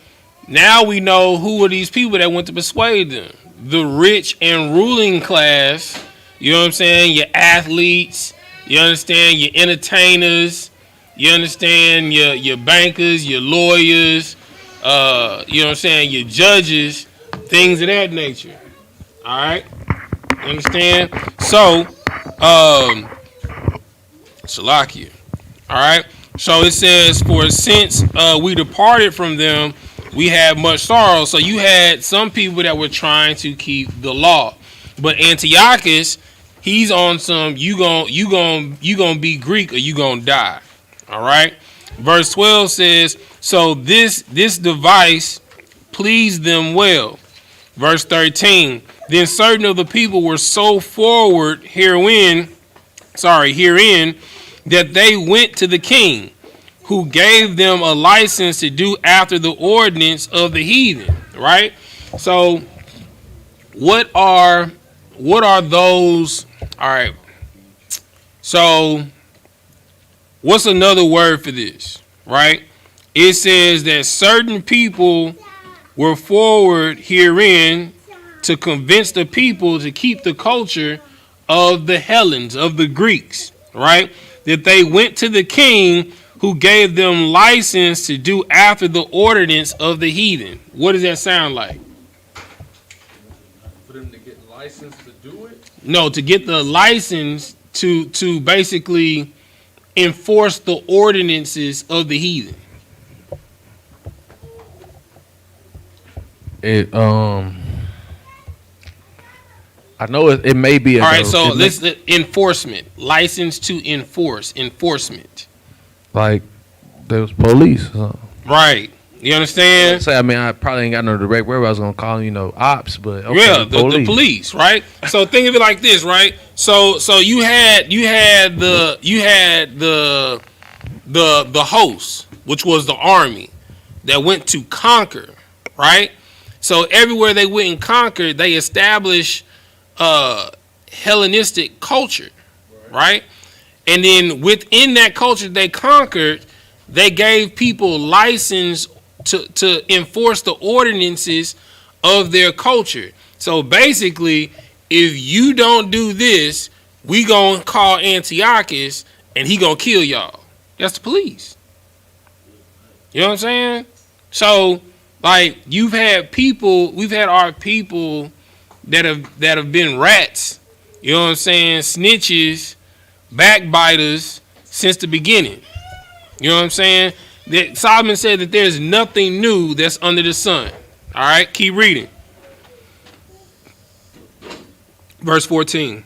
now we know who are these people that went to persuade them. The rich and ruling class, you know what I'm saying? Your athletes, you understand, your entertainers, you understand, your bankers, your lawyers, you know what I'm saying, your judges, things of that nature. All right, understand? So, Shalakia. All right. So it says, for since we departed from them, we had much sorrow. So you had some people that were trying to keep the law, but Antiochus, he's on some you gonna be Greek or you gonna die. All right. Verse 12 says, so this device pleased them well. Verse 13, then certain of the people were so forward herein that they went to the king, who gave them a license to do after the ordinance of the heathen. Right. So what are those? All right. So what's another word for this? Right. It says that certain people were forward herein to convince the people to keep the culture of the Hellenes, of the Greeks, right? That they went to the king, who gave them license to do after the ordinance of the heathen. What does that sound like? For them to get licensed to do it? No, to get the license to basically enforce the ordinances of the heathen. I know it may be. All right, so let's enforcement, license to enforcement. Like there was police. Right. You understand? I mean, I probably ain't got no direct word. I was gonna call them, ops, but okay, yeah, the police, right? So think of it like this, right? So you had the host, which was the army that went to conquer, right? So everywhere they went and conquered, they established Hellenistic culture, right? And then within that culture they conquered, they gave people license to enforce the ordinances of their culture. So basically, if you don't do this, we gonna call Antiochus and he gonna kill y'all. That's the police. You know what I'm saying? So, like, we've had our people that have been rats, you know what I'm saying, snitches, backbiters since the beginning. You know what I'm saying? That Solomon said that there's nothing new that's under the sun. All right, keep reading. Verse 14.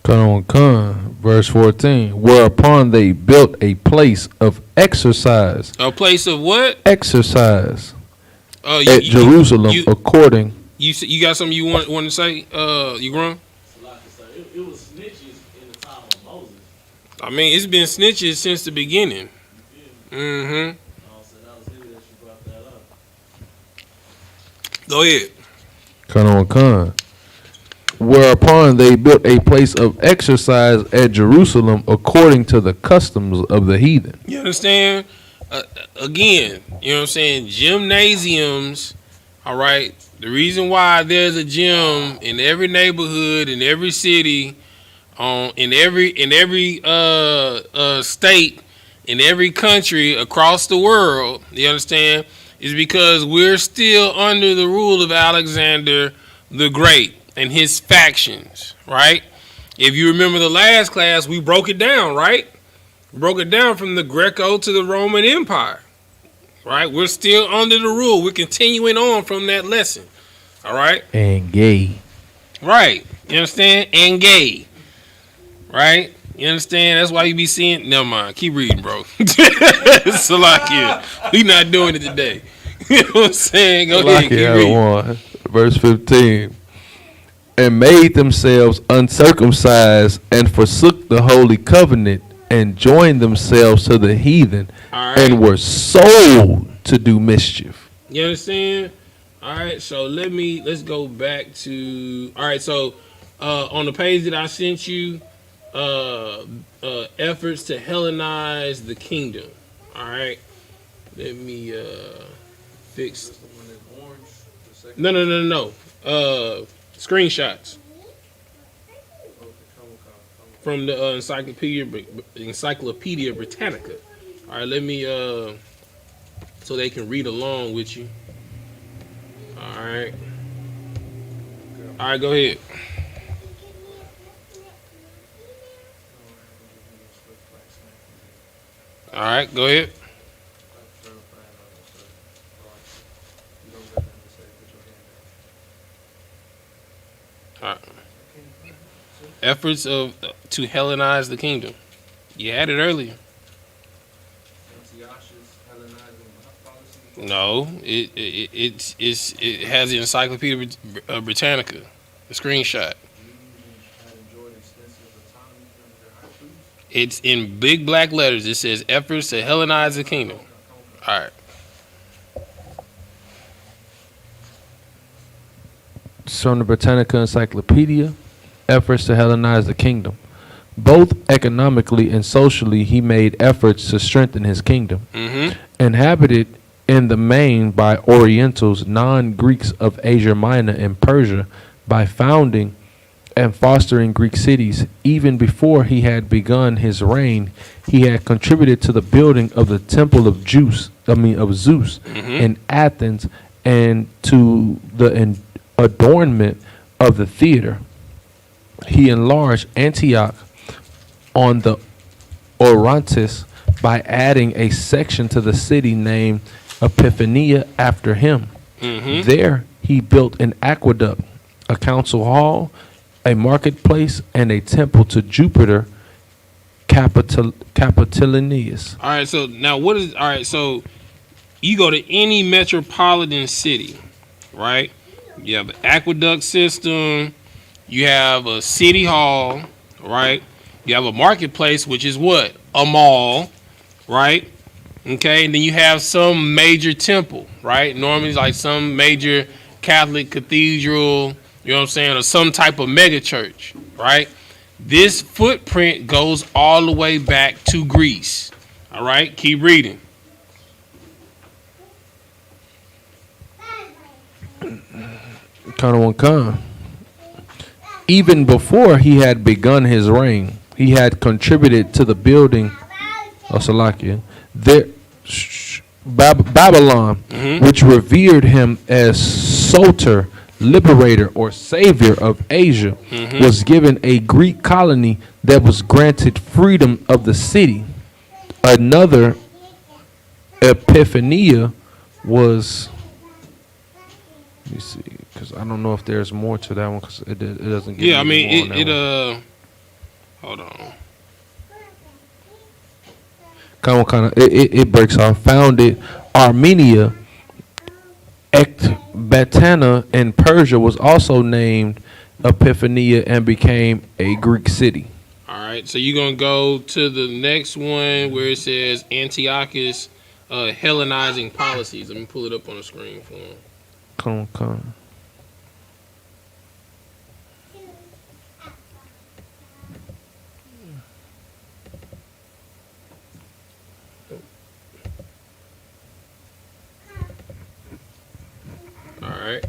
Verse 14. Whereupon they built a place of exercise. A place of what? Exercise. At Jerusalem, according. You got something you want to say? You grown? It was snitches in the time of Moses. I mean, it's been snitches since the beginning. Mm-hmm. So that was heavy that you brought that up. Go ahead. Whereupon they built a place of exercise at Jerusalem according to the customs of the heathen. You understand? Again, you know what I'm saying? Gymnasiums, all right? The reason why there's a gym in every neighborhood, in every city, in every state, in every country across the world, you understand, is because we're still under the rule of Alexander the Great and his factions, right? If you remember the last class, we broke it down, right? We broke it down from the Greco to the Roman Empire, right? We're still under the rule. We're continuing on from that lesson, all right? And gay. Right. You understand? And gay, right? You understand? That's why you be seeing. Never mind. Keep reading, bro. Salakia. We not doing it today. You know what I'm saying? Go ahead. Keep reading. Verse 15. And made themselves uncircumcised and forsook the holy covenant and joined themselves to the heathen and were sold to do mischief. You understand? All right. So let's go back to. All right. So on the page that I sent you. Efforts to Hellenize the kingdom. All right, let me fix. No. Screenshots from the Encyclopedia Britannica. All right, let me so they can read along with you. All right. All right, go ahead. All right, go ahead. All right. Efforts of to Hellenize the kingdom. You had it earlier. No, it has the Encyclopedia Britannica, the screenshot. It's in big black letters. It says efforts to Hellenize the kingdom. All right. So in the Britannica Encyclopedia, efforts to Hellenize the kingdom. Both economically and socially, he made efforts to strengthen his kingdom. Mm-hmm. Inhabited in the main by Orientals, non-Greeks of Asia Minor and Persia, by founding and fostering Greek cities. Even before he had begun his reign, he had contributed to the building of the temple of Zeus in Athens, and to the adornment of the theater. He enlarged Antioch on the Orontes by adding a section to the city named Epiphania after him. Mm-hmm. There he built an aqueduct, a council hall, a marketplace, and a temple to Jupiter Capitolinus. All right. So now, what is? All right. So you go to any metropolitan city, right? You have an aqueduct system. You have a city hall, right? You have a marketplace, which is what? A mall, right? Okay, and then you have some major temple, right? Normally it's like some major Catholic cathedral, you know what I'm saying, or some type of mega church, right? This footprint goes all the way back to Greece. All right, keep reading. Even before he had begun his reign, he had contributed to the building of Salakia. Babylon, which revered him as Soter, liberator or savior of Asia, was given a Greek colony that was granted freedom of the city. Another Epiphania was, let me see, because I don't know if there's more to that one, because it doesn't give. Yeah, I mean it. Hold on. It breaks off. Founded Armenia, Ecbatana in Persia was also named Epiphania and became a Greek city. All right, so you're gonna go to the next one where it says Antiochus Hellenizing policies. Let me pull it up on the screen for him. Come on. All right,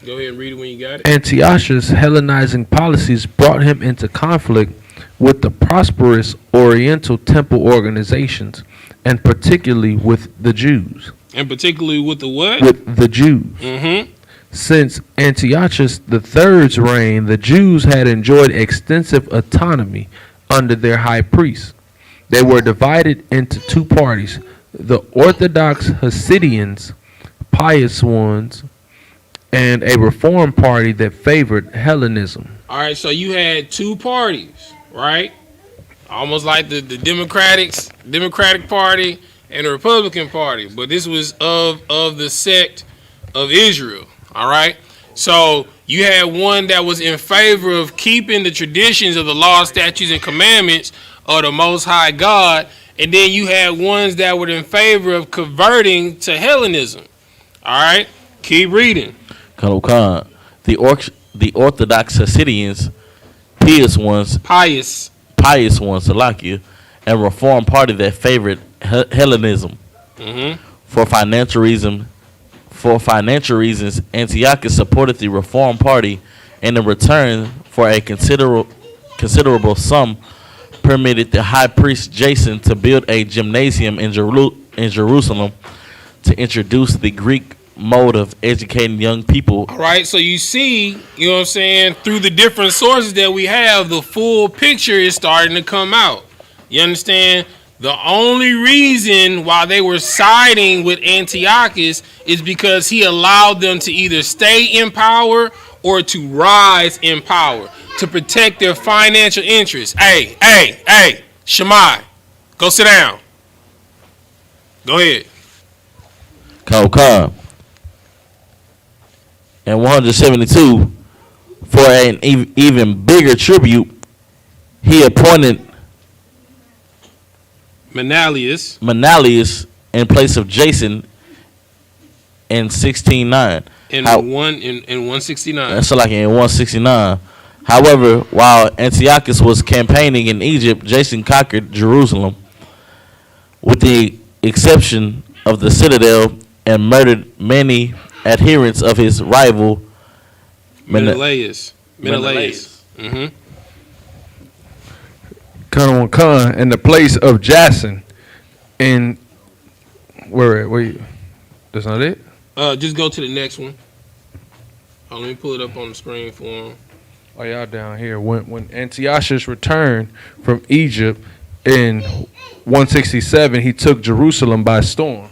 go ahead and read it when you got it. Antiochus' Hellenizing policies brought him into conflict with the prosperous Oriental temple organizations, and particularly with the Jews. And particularly with the what? With the Jews. Mm-hmm. Since Antiochus III's reign, the Jews had enjoyed extensive autonomy under their high priest. They were divided into two parties: the Orthodox Hasidians, pious ones, and a reform party that favored Hellenism. All right, so you had two parties, right? Almost like the Democratic Party and the Republican Party, but this was of the sect of Israel. All right, so you had one that was in favor of keeping the traditions of the law, statutes, and commandments of the Most High God, and then you had ones that were in favor of converting to Hellenism. All right, keep reading. The Orthodox Hasidians, pious ones, Salakia, and Reform Party that favored Hellenism. For financial reasons, Antiochus supported the Reform Party, and in return for a considerable sum, permitted the high priest Jason to build a gymnasium in Jerusalem to introduce the Greek mode of educating young people. All right, so you see, you know what I'm saying, through the different sources that we have, the full picture is starting to come out. You understand? The only reason why they were siding with Antiochus is because he allowed them to either stay in power or to rise in power to protect their financial interests. Hey, Shammai, go sit down. Go ahead. Khan. And 172, for an even bigger tribute, he appointed Menalius in place of Jason in 16:9. In 169. That's like in 169. However, while Antiochus was campaigning in Egypt, Jason conquered Jerusalem, with the exception of the citadel, and murdered many adherents of his rival Menelaus. Mm-hmm. Khan in the place of Jason. And where you? That's not it? Just go to the next one. Let me pull it up on the screen for him. Oh, y'all down here. When Antiochus returned from Egypt in 167, he took Jerusalem by storm.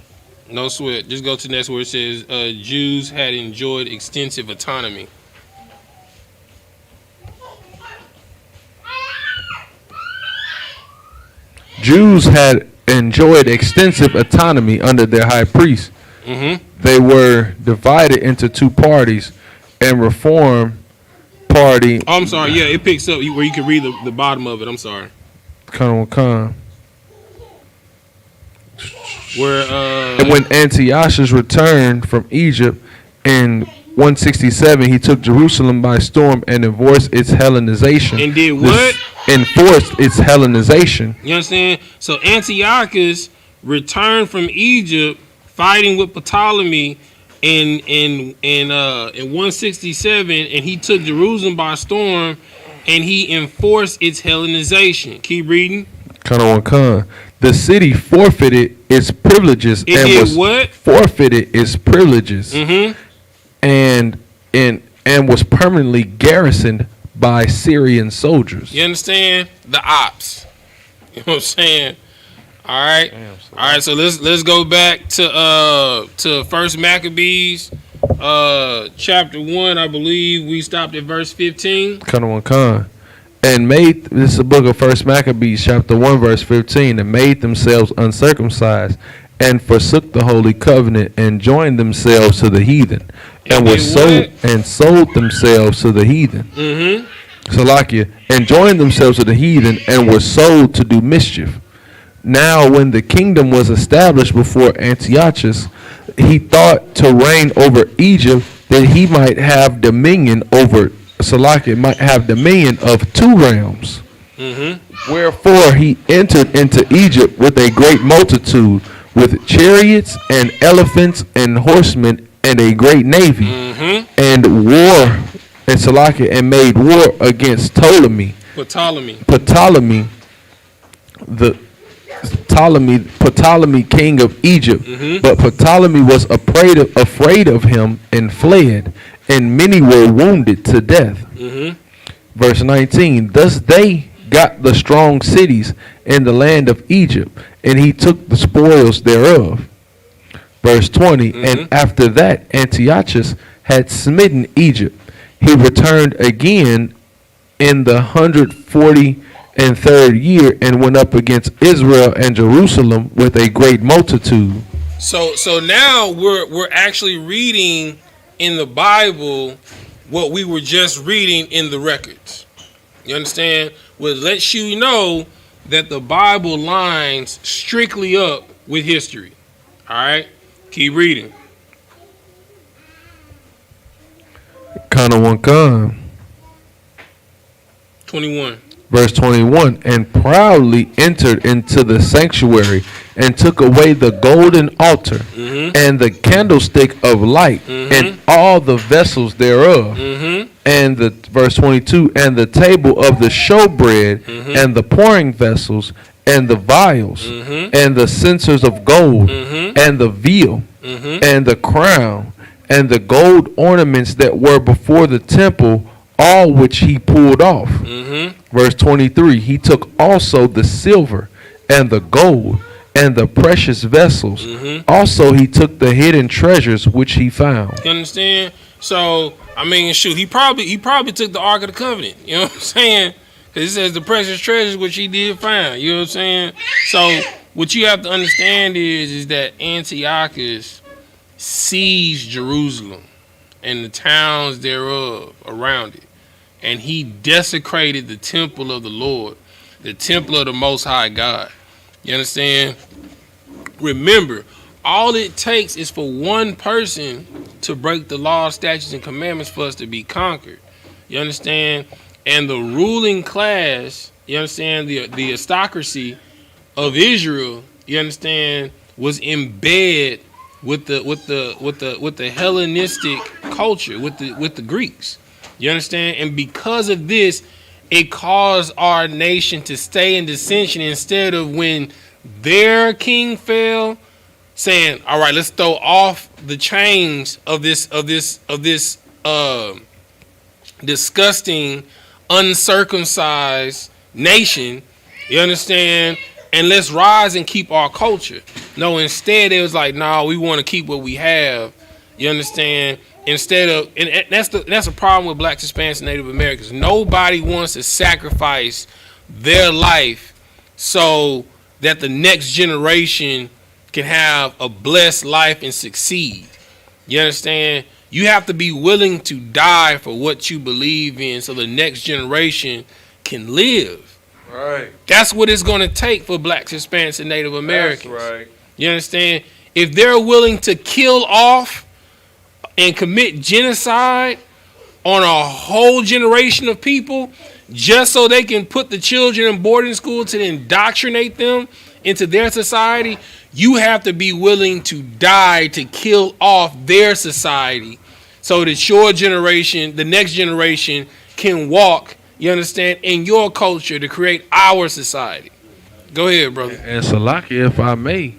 No sweat. Just go to the next where it says Jews had enjoyed extensive autonomy. Jews had enjoyed extensive autonomy under their high priest. Mm-hmm. They were divided into two parties, and Reform Party. Oh, I'm sorry. Yeah, it picks up where you can read the bottom of it. I'm sorry. Khan. Where and when Antiochus returned from Egypt in 167, he took Jerusalem by storm and enforced its Hellenization. And did what? Enforced its Hellenization. You understand? So Antiochus returned from Egypt, fighting with Ptolemy in 167, and he took Jerusalem by storm, and he enforced its Hellenization. Keep reading. Khan. The city forfeited its privileges forfeited its privileges, mm-hmm. and was permanently garrisoned by Syrian soldiers. You understand? The ops. You know what I'm saying? All right. Damn, all right, so let's go back to First Maccabees, chapter 1, I believe. We stopped at verse 15. Khan. And this is the book of First Maccabees, chapter 1, verse 15, and made themselves uncircumcised, and forsook the holy covenant, and joined themselves to the heathen, and sold themselves to the heathen. Mm-hmm. Salakia, and joined themselves to the heathen, and were sold to do mischief. Now, when the kingdom was established before Antiochus, he thought to reign over Egypt, that he might have dominion over Salakia, might have dominion of two realms. Mm-hmm. Wherefore he entered into Egypt with a great multitude, with chariots and elephants and horsemen, and a great navy, mm-hmm. and war and Salakia, and made war against Ptolemy, king of Egypt. Mm-hmm. But Ptolemy was afraid of him, and fled, and many were wounded to death. Mm-hmm. Verse 19, thus they got the strong cities in the land of Egypt, and he took the spoils thereof. Verse 20, mm-hmm. and after that Antiochus had smitten Egypt, he returned again in the 143rd year, and went up against Israel and Jerusalem with a great multitude. So now we're actually reading in the Bible what we were just reading in the records. You understand? Well, it lets you know that the Bible lines strictly up with history. All right? Keep reading. Khan. 21. Verse 21, and proudly entered into the sanctuary, and took away the golden altar, mm-hmm. and the candlestick of light, mm-hmm. and all the vessels thereof, mm-hmm. and the verse 22, and the table of the showbread, mm-hmm. and the pouring vessels, and the vials, mm-hmm. and the censers of gold, mm-hmm. and the veal, mm-hmm. and the crown, and the gold ornaments that were before the temple, all which he pulled off. Verse 23, he took also the silver and the gold and the precious vessels. Also he took the hidden treasures which he found. You understand? So, I mean, shoot, he probably took the Ark of the Covenant. You know what I'm saying? Because it says the precious treasures which he did find. You know what I'm saying? So, what you have to understand is that Antiochus seized Jerusalem and the towns thereof around it. And he desecrated the temple of the Lord, the temple of the Most High God. You understand? Remember, all it takes is for one person to break the law, statutes, and commandments for us to be conquered. You understand? And the ruling class, you understand, the aristocracy of Israel, you understand, was in bed with the Hellenistic culture, with the Greeks. You understand? And because of this, it caused our nation to stay in dissension instead of when their king fell, saying, all right, let's throw off the chains of this disgusting, uncircumcised nation. You understand? And let's rise and keep our culture. No, instead it was like, nah, we want to keep what we have. You understand? Instead of, and that's a problem with Blacks, Hispanics, and Native Americans. Nobody wants to sacrifice their life so that the next generation can have a blessed life and succeed. You understand? You have to be willing to die for what you believe in so the next generation can live. Right. That's what it's going to take for Blacks, Hispanics, and Native Americans. That's right. You understand? If they're willing to kill off and commit genocide on a whole generation of people just so they can put the children in boarding school to indoctrinate them into their society, you have to be willing to die to kill off their society so that your generation, the next generation, can walk, you understand, in your culture to create our society. Go ahead, brother. And Salaki, if I may,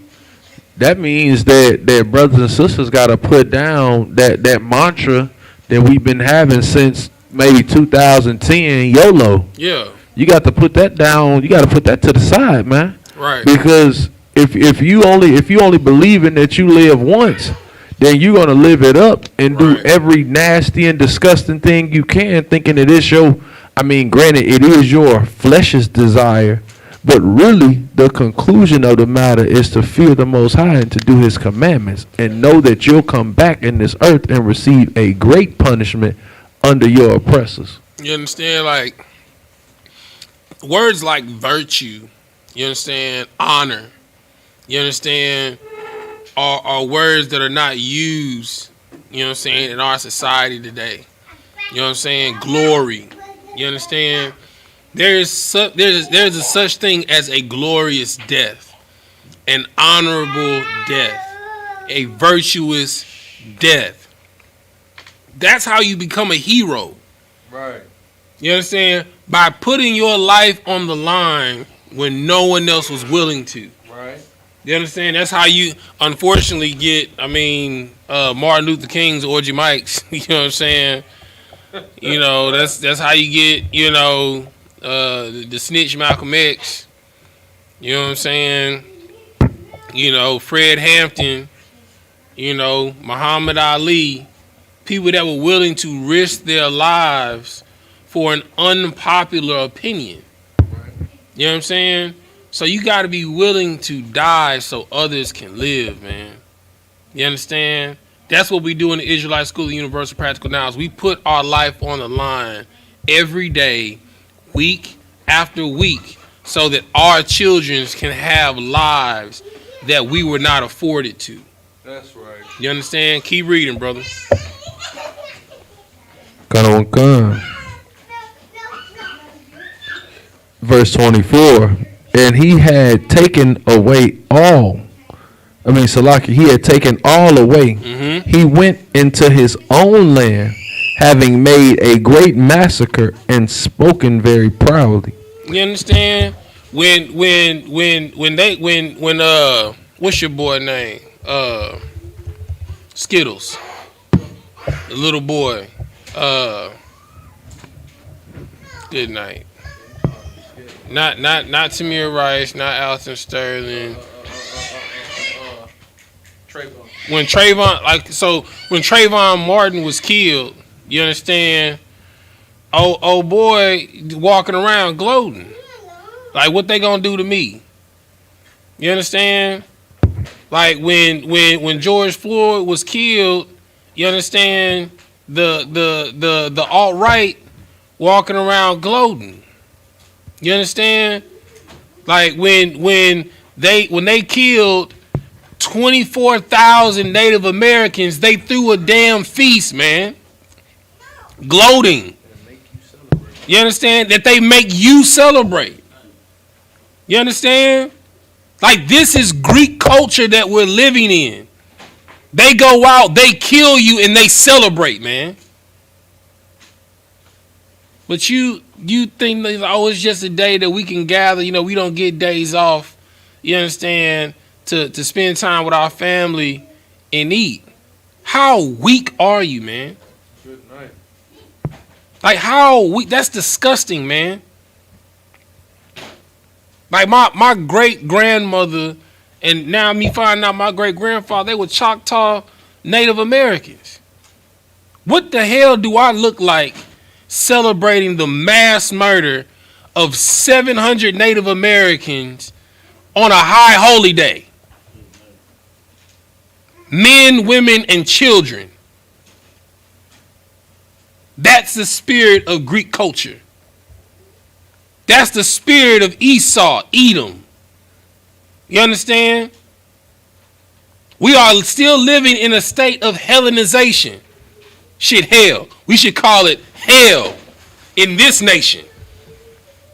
that means that brothers and sisters got to put down that mantra that we've been having since maybe 2010, YOLO. Yeah. You got to put that down. You got to put that to the side, man. Right. Because if you only believing that you live once, then you're gonna live it up and do every nasty and disgusting thing you can, thinking that it's your. I mean, granted, it is your flesh's desire, but really the conclusion of the matter is to fear the Most High and to do His commandments, and know that you'll come back in this earth and receive a great punishment under your oppressors. You understand? Like words like virtue. You understand? Honor. You understand? Are words that are not used, you know what I'm saying, in our society today. You know what I'm saying? Glory. You understand? There's a such thing as a glorious death, an honorable death, a virtuous death. That's how you become a hero. Right. You understand? By putting your life on the line when no one else was willing to. Right. You understand? That's how you, unfortunately, get, Martin Luther King's Orgy Mikes. You know what I'm saying? You know, that's how you get, the snitch Malcolm X. You know what I'm saying? You know, Fred Hampton. You know, Muhammad Ali. People that were willing to risk their lives for an unpopular opinion. You know what I'm saying? So you got to be willing to die so others can live, man. You understand? That's what we do in the Israelite School of Universal Practical Knowledge. We put our life on the line every day, week after week, so that our children can have lives that we were not afforded to. That's right. You understand? Keep reading, brother. Verse 24. And he had taken away all. Salaki, he had taken all away. Mm-hmm. He went into his own land, having made a great massacre and spoken very proudly. You understand? When what's your boy name? Skittles. the little boy. Good night. Not Tamir Rice, not Alton Sterling. When Trayvon Martin was killed, you understand? Oh boy, walking around gloating, like what they gonna do to me? You understand? Like when George Floyd was killed, you understand? The alt-right walking around gloating. You understand? Like when they killed 24,000 Native Americans, they threw a damn feast, man. Gloating. You understand? That they make you celebrate. You understand? Like, this is Greek culture that we're living in. They go out, they kill you, and they celebrate, man. But you think that, oh, it's just a day that we can gather. You know, we don't get days off. You understand? To spend time with our family and eat. How weak are you, man? Good night. Like, how weak? That's disgusting, man. Like, my great grandmother, and now me finding out my great grandfather, they were Choctaw Native Americans. What the hell do I look like celebrating the mass murder of 700 Native Americans on a high holy day? Men, women, and children. That's the spirit of Greek culture. That's the spirit of Esau, Edom. You understand? We are still living in a state of Hellenization. Shit, hell. We should call it hell in this nation.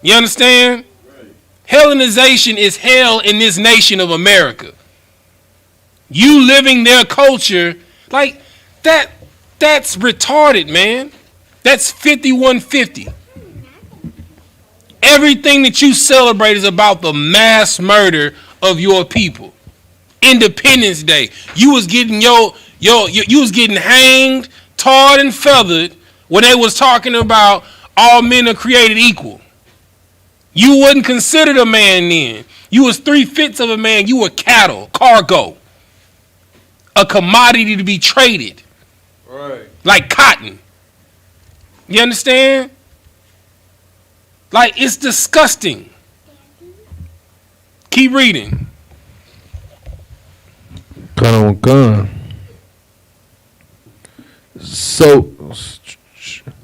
You understand? Right. Hellenization is hell in this nation of America. You living their culture, like, that's retarded, man. That's 5150. Everything that you celebrate is about the mass murder of your people. Independence Day, you was getting you was getting hanged, tarred, and feathered when they was talking about all men are created equal. You wasn't considered a man then. You was 3/5 of a man. You were cattle, cargo, a commodity to be traded, right? Like cotton. You understand? Like, it's disgusting. Keep reading. Gun. So,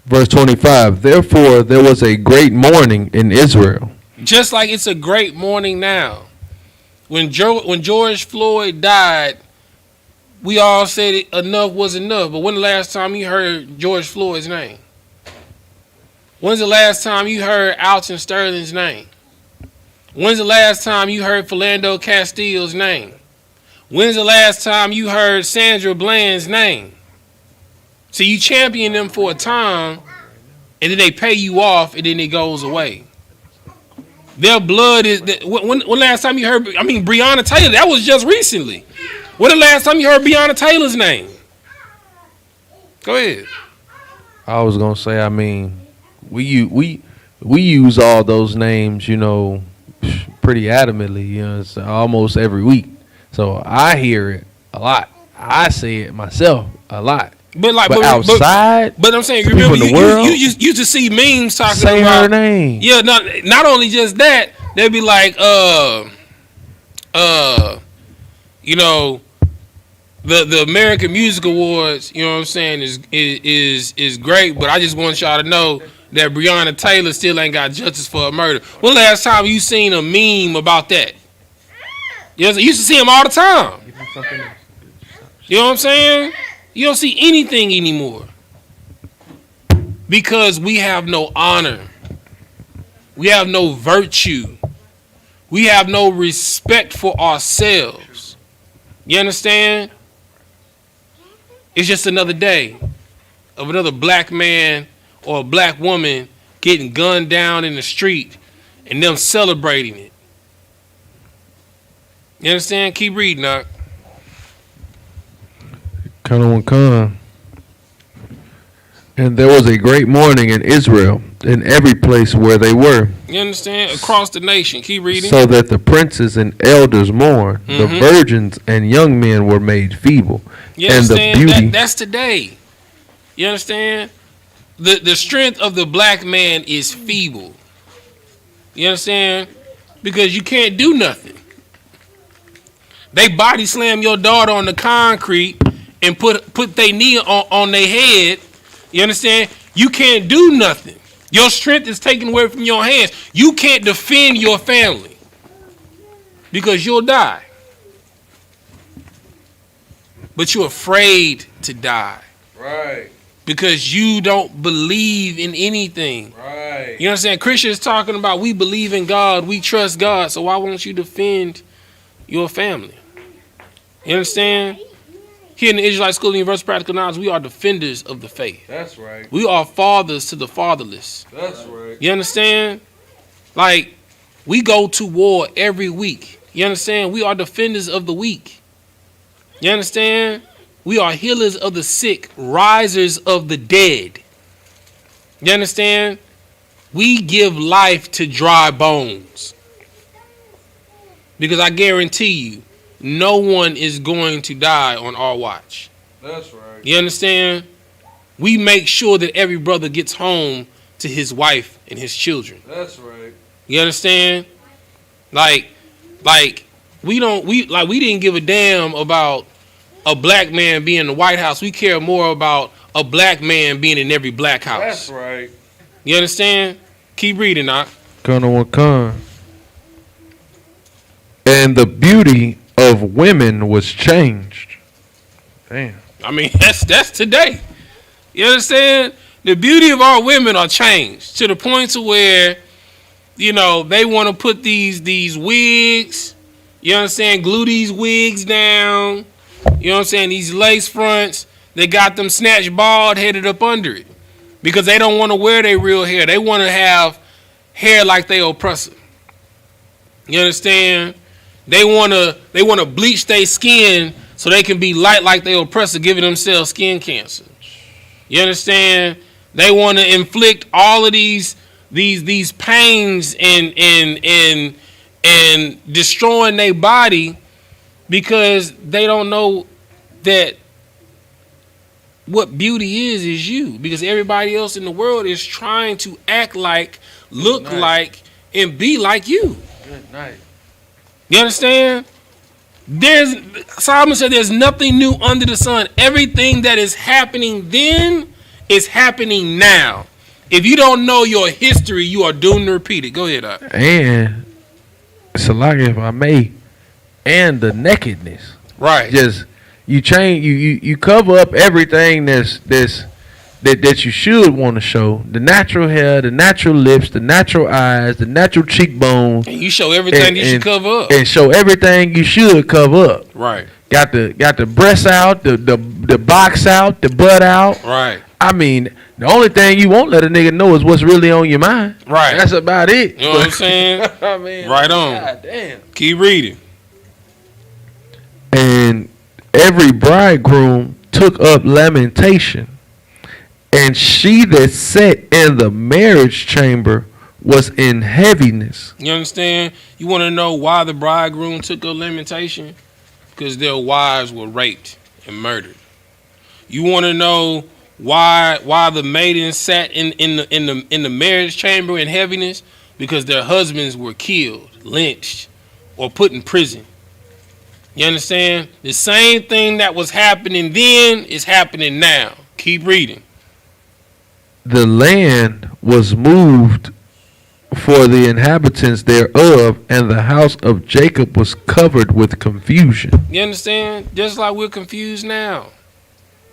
verse 25. Therefore, there was a great mourning in Israel. Just like it's a great mourning now. When George Floyd died, we all said enough was enough. But when the last time you heard George Floyd's name? When's the last time you heard Alton Sterling's name? When's the last time you heard Philando Castile's name? When's the last time you heard Sandra Bland's name? So you champion them for a time, and then they pay you off, and then it goes away. Their blood is... When last time you heard... I mean, Breonna Taylor, that was just recently. When the last time you heard Breonna Taylor's name? Go ahead. I was going to say, I mean... We use all those names, you know, pretty adamantly, you know, it's almost every week. So I hear it a lot. I say it myself a lot. But outside, but I'm saying, remember, you used to see memes talking say about her name. Yeah, not only just that, they'd be like, you know, the American Music Awards, you know what I'm saying, is great, but I just want y'all to know that Breonna Taylor still ain't got justice for a murder. When last time you seen a meme about that? You used to see them all the time. You know what I'm saying? You don't see anything anymore. Because we have no honor. We have no virtue. We have no respect for ourselves. You understand? It's just another day of another black man or a black woman getting gunned down in the street and them celebrating it. You understand? Keep reading, Knock. Kind of. And there was a great mourning in Israel in every place where they were. You understand? Across the nation. Keep reading. So that the princes and elders mourned, the virgins and young men were made feeble, You and the understand? beauty. That's today. You understand? The strength of the black man is feeble. You understand? Because you can't do nothing. They body slam your daughter on the concrete and put their knee on their head. You understand? You can't do nothing. Your strength is taken away from your hands. You can't defend your family because you'll die. But you're afraid to die. Right. Because you don't believe in anything. Right. You understand? Christians talking about we believe in God, we trust God, so why won't you defend your family? You understand? Here in the Israelite School of Universal Practical Knowledge, we are defenders of the faith. That's right. We are fathers to the fatherless. That's right. You understand? Like, we go to war every week. You understand? We are defenders of the weak. You understand? We are healers of the sick, risers of the dead. You understand? We give life to dry bones. Because I guarantee you, no one is going to die on our watch. That's right. You understand? We make sure that every brother gets home to his wife and his children. That's right. You understand? Like we didn't give a damn about a black man being in the White House. We care more about a black man being in every black house. That's right. You understand? Keep reading, Doc. Con. And the beauty of women was changed. Damn. I mean, that's today. You understand? The beauty of our women are changed to the point to where, you know, they want to put these wigs, you understand, glue these wigs down, you know what I'm saying, these lace fronts, they got them snatched bald headed up under it because they don't want to wear their real hair. They want to have hair like they oppressor. You understand? They want to bleach their skin so they can be light like they oppressor, giving themselves skin cancer. You understand? They want to inflict all of these pains and destroying their body because they don't know that what beauty is you. Because everybody else in the world is trying to act like, look like, and be like you. Good night. You understand? Solomon said there's nothing new under the sun. Everything that is happening then is happening now. If you don't know your history, you are doomed to repeat it. Go ahead, Doc. And Salaki, if I may, and the nakedness. Right. Just you change you cover up everything that you should want to show. The natural hair, the natural lips, the natural eyes, the natural cheekbones. And you show everything you should cover up. And show everything you should cover up. Right. Got the breasts out, the box out, the butt out. Right. I mean, the only thing you won't let a nigga know is what's really on your mind. Right. That's about it. You know what I'm saying? I mean, right on. God damn. Keep reading. And every bridegroom took up lamentation, and she that sat in the marriage chamber was in heaviness. You understand? You want to know why the bridegroom took up lamentation? Because their wives were raped and murdered. You want to know why the maidens sat in the marriage chamber in heaviness? Because their husbands were killed, lynched, or put in prison. You understand? The same thing that was happening then is happening now. Keep reading. The land was moved for the inhabitants thereof, and the house of Jacob was covered with confusion. You understand? Just like we're confused now.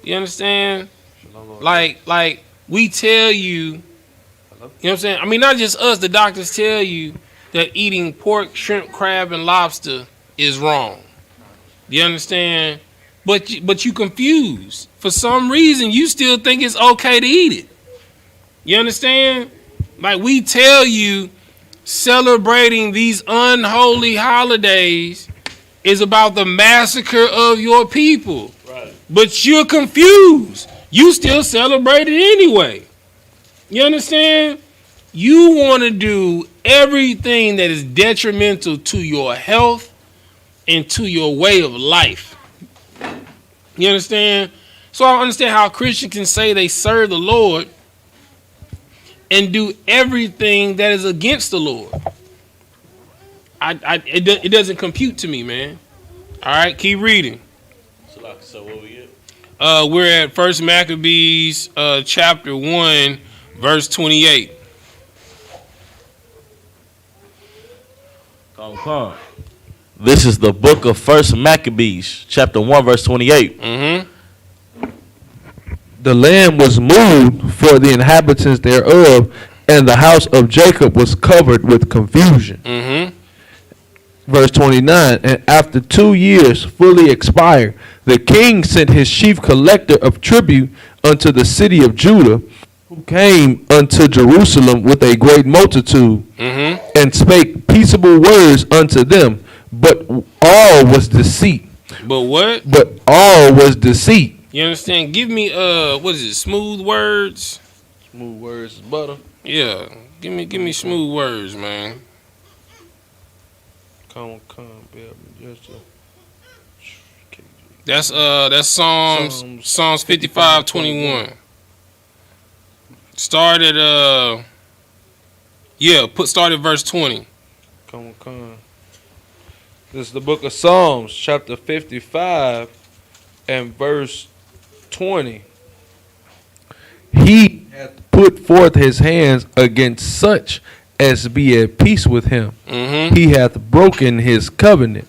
You understand? Like we tell you, you know what I'm saying? I mean, not just us, the doctors tell you that eating pork, shrimp, crab, and lobster is wrong. You understand? But you confused. For some reason, you still think it's okay to eat it. You understand? Like we tell you, celebrating these unholy holidays is about the massacre of your people. Right. But you're confused you still celebrate it anyway. You understand? You want to do everything that is detrimental to your health and to your way of life. You understand? So I don't understand how a Christian can say they serve the Lord and do everything that is against the Lord. It doesn't compute to me, man. All right, keep reading. So what we get? We're at First Maccabees, chapter 1, verse 28. Come. This is the book of First Maccabees, chapter 1, verse 28. Mm-hmm. The land was moved for the inhabitants thereof, and the house of Jacob was covered with confusion. Mm-hmm. Verse 29, and after 2 years fully expired, the king sent his chief collector of tribute unto the city of Judah, who came unto Jerusalem with a great multitude, and spake peaceable words unto them, but all was deceit. But what? But all was deceit. You understand? Give me what is it? Smooth words. Smooth words is butter. Yeah. Give me smooth words, man. Come, That's Psalms 55:21. Start at verse 20. Come. This is the book of Psalms, chapter 55 and verse 20. He hath put forth his hands against such as be at peace with him. Mm-hmm. He hath broken his covenant.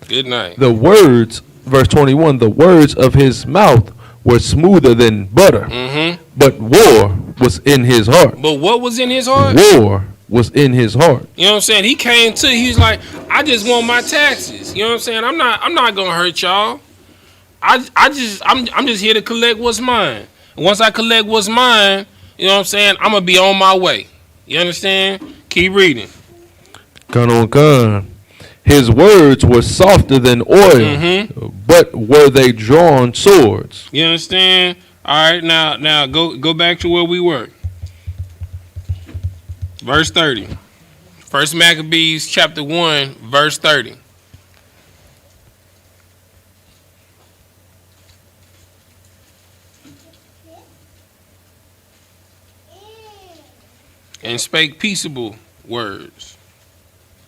Good night. The words, verse 21, the words of his mouth were smoother than butter, but war was in his heart. But what was in his heart? War was in his heart. You know what I'm saying? He came to, he was like, I just want my taxes. You know what I'm saying? I'm not gonna hurt y'all. I'm just here to collect what's mine. And once I collect what's mine, you know what I'm saying, I'm gonna be on my way. You understand? Keep reading. Gun. His words were softer than oil, but were they drawn swords? You understand? All right, now go back to where we were. Verse 30. First Maccabees chapter 1, verse 30. And spake peaceable words.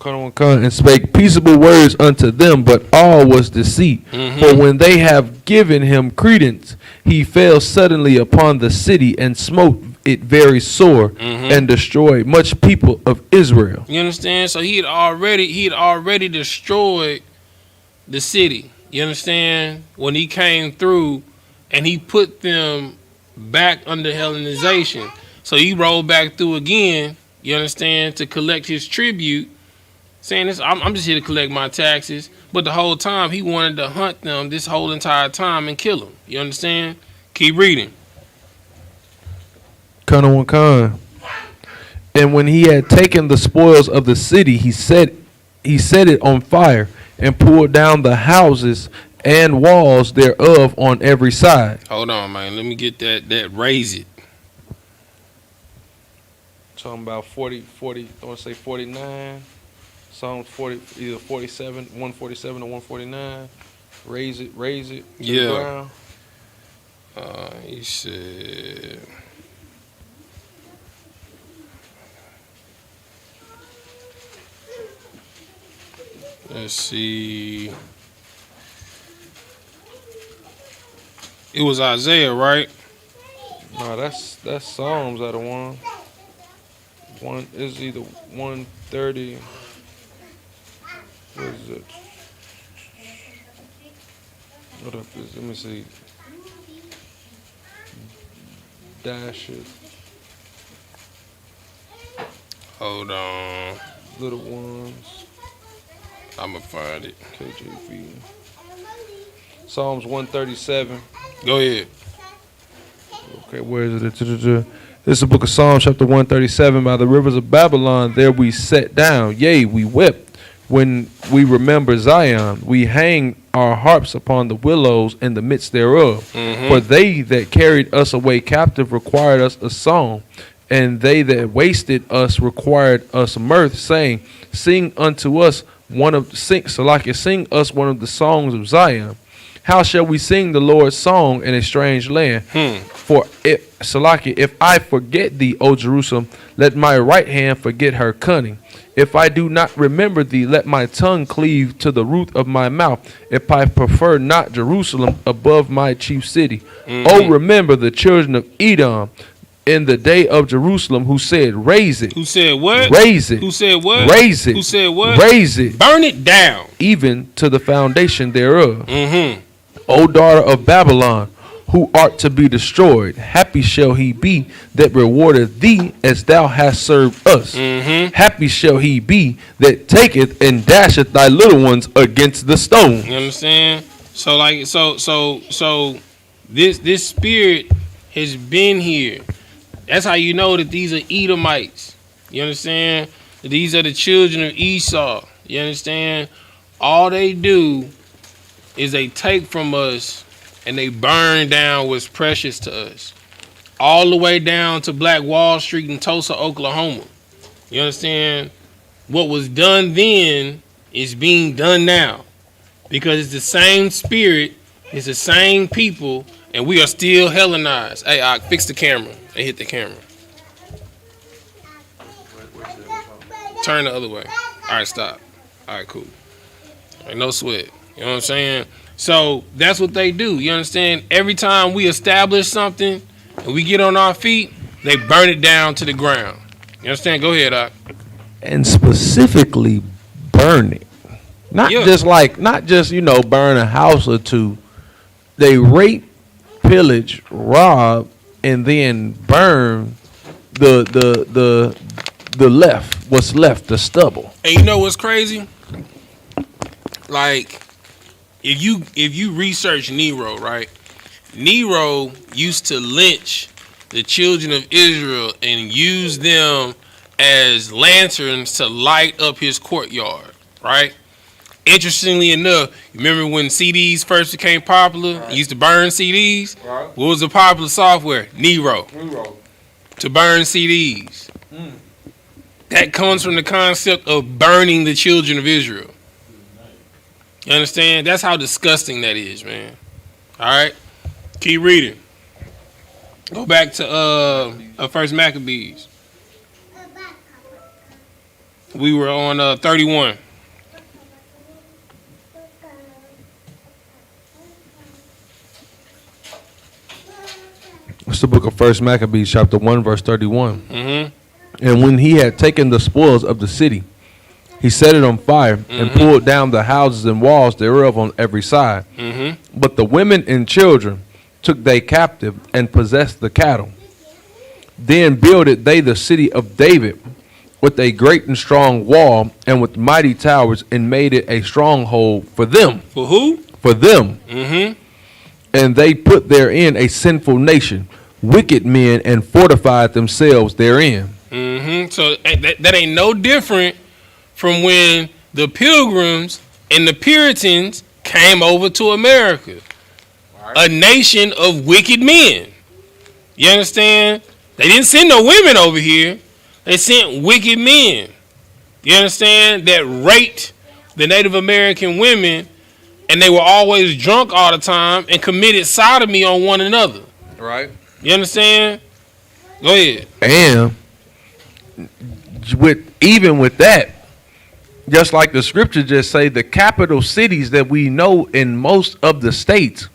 And spake peaceable words unto them, but all was deceit. For when they have given him credence, he fell suddenly upon the city and smote it very sore, and destroyed much people of Israel. You understand? So he had already destroyed the city. You understand? When he came through and he put them back under Hellenization. So he rolled back through again, you understand, to collect his tribute, saying this, I'm just here to collect my taxes. But the whole time he wanted to hunt them this whole entire time and kill them. You understand? Keep reading. And when he had taken the spoils of the city, he set it on fire and pulled down the houses and walls thereof on every side. Hold on, man. Let me get that raise it. Talking about 40, I want to say 49. Psalms 40, either 47, 147 or 149. Raise it to the ground. He said... Let's see. It was Isaiah, right? No, that's Psalms out of one. One is either 130. What is it? What up is? Let me see. Dash it. Hold on. Little ones. I'm gonna find it. KJV. Psalms 137. Go ahead. Okay, where is it? This is the book of Psalms, chapter 137. By the rivers of Babylon, there we sat down. Yea, we wept when we remember Zion. We hang our harps upon the willows in the midst thereof. For they that carried us away captive required us a song, and they that wasted us required us mirth, saying, sing unto us sing us one of the songs of Zion. How shall we sing the Lord's song in a strange land? For if I forget thee, O Jerusalem, let my right hand forget her cunning. If I do not remember thee, let my tongue cleave to the root of my mouth. If I prefer not Jerusalem above my chief city. Oh, remember the children of Edom in the day of Jerusalem, who said, raise it. Who said what? Raise it. Who said what? Raise it. Who said what? Raise it. Burn it down. Even to the foundation thereof. O daughter of Babylon, who art to be destroyed, happy shall he be that rewardeth thee as thou hast served us. Happy shall he be that taketh and dasheth thy little ones against the stone. You understand? So this spirit has been here. That's how you know that these are Edomites. You understand? These are the children of Esau. You understand? All they do is they take from us and they burn down what's precious to us. All the way down to Black Wall Street in Tulsa, Oklahoma. You understand? What was done then is being done now. Because it's the same spirit, it's the same people, and we are still Hellenized. Hey, I fix the camera. They hit the camera. Turn the other way. All right, stop. All right, cool. All right, no sweat. You know what I'm saying? So that's what they do. You understand? Every time we establish something and we get on our feet, they burn it down to the ground. You understand? Go ahead, Doc. And specifically burn it. Not just burn a house or two. They rape, pillage, rob, and then burn the what's left, the stubble. And you know what's crazy? Like, if you research Nero, right? Nero used to lynch the children of Israel and use them as lanterns to light up his courtyard, right? Interestingly enough, remember when CDs first became popular? Right. You used to burn CDs. Right. What was the popular software? Nero. To burn CDs. That comes from the concept of burning the children of Israel. You understand? That's how disgusting that is, man. All right? Keep reading. Go back to First Maccabees. We were on 31. It's the book of First Maccabees, chapter 1, verse 31. Mm-hmm. And when he had taken the spoils of the city, he set it on fire and pulled down the houses and walls thereof on every side. Mm-hmm. But the women and children took they captive and possessed the cattle. Then builded they the city of David with a great and strong wall and with mighty towers, and made it a stronghold for them. For who? For them. Mm-hmm. And they put therein a sinful nation, wicked men, and fortified themselves therein. Mm-hmm. So that ain't no different from when the Pilgrims and the Puritans came over to America. Right. A nation of wicked men. You understand? They didn't send no women over here. They sent wicked men. You understand? That raped the Native American women, and they were always drunk all the time and committed sodomy on one another. Right. You understand? Go ahead. And even with that, just like the scripture just say, the capital cities that we know in most of the states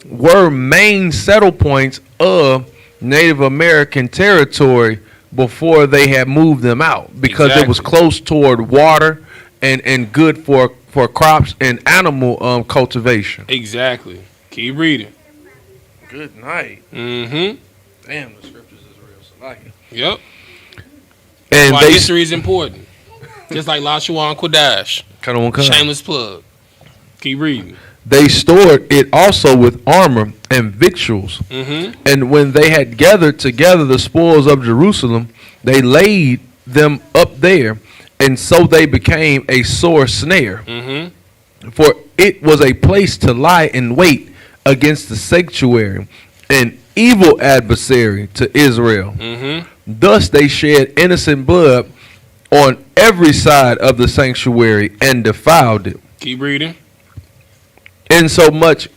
were main settle points of Native American territory before they had moved them out, because it was close toward water and good for crops and animal cultivation. Exactly. Keep reading. Good night. Mm-hmm. Damn, the scriptures is real. So like it. Yep. And why history is important. Just like Lashawan Kodash. Shameless plug. Keep reading. They stored it also with armor and victuals. Mm-hmm. And when they had gathered together the spoils of Jerusalem, they laid them up there, and so they became a sore snare. Mm-hmm. For it was a place to lie in wait against the sanctuary, an evil adversary to Israel. Thus they shed innocent blood on every side of the sanctuary and defiled it. Keep reading. Insomuch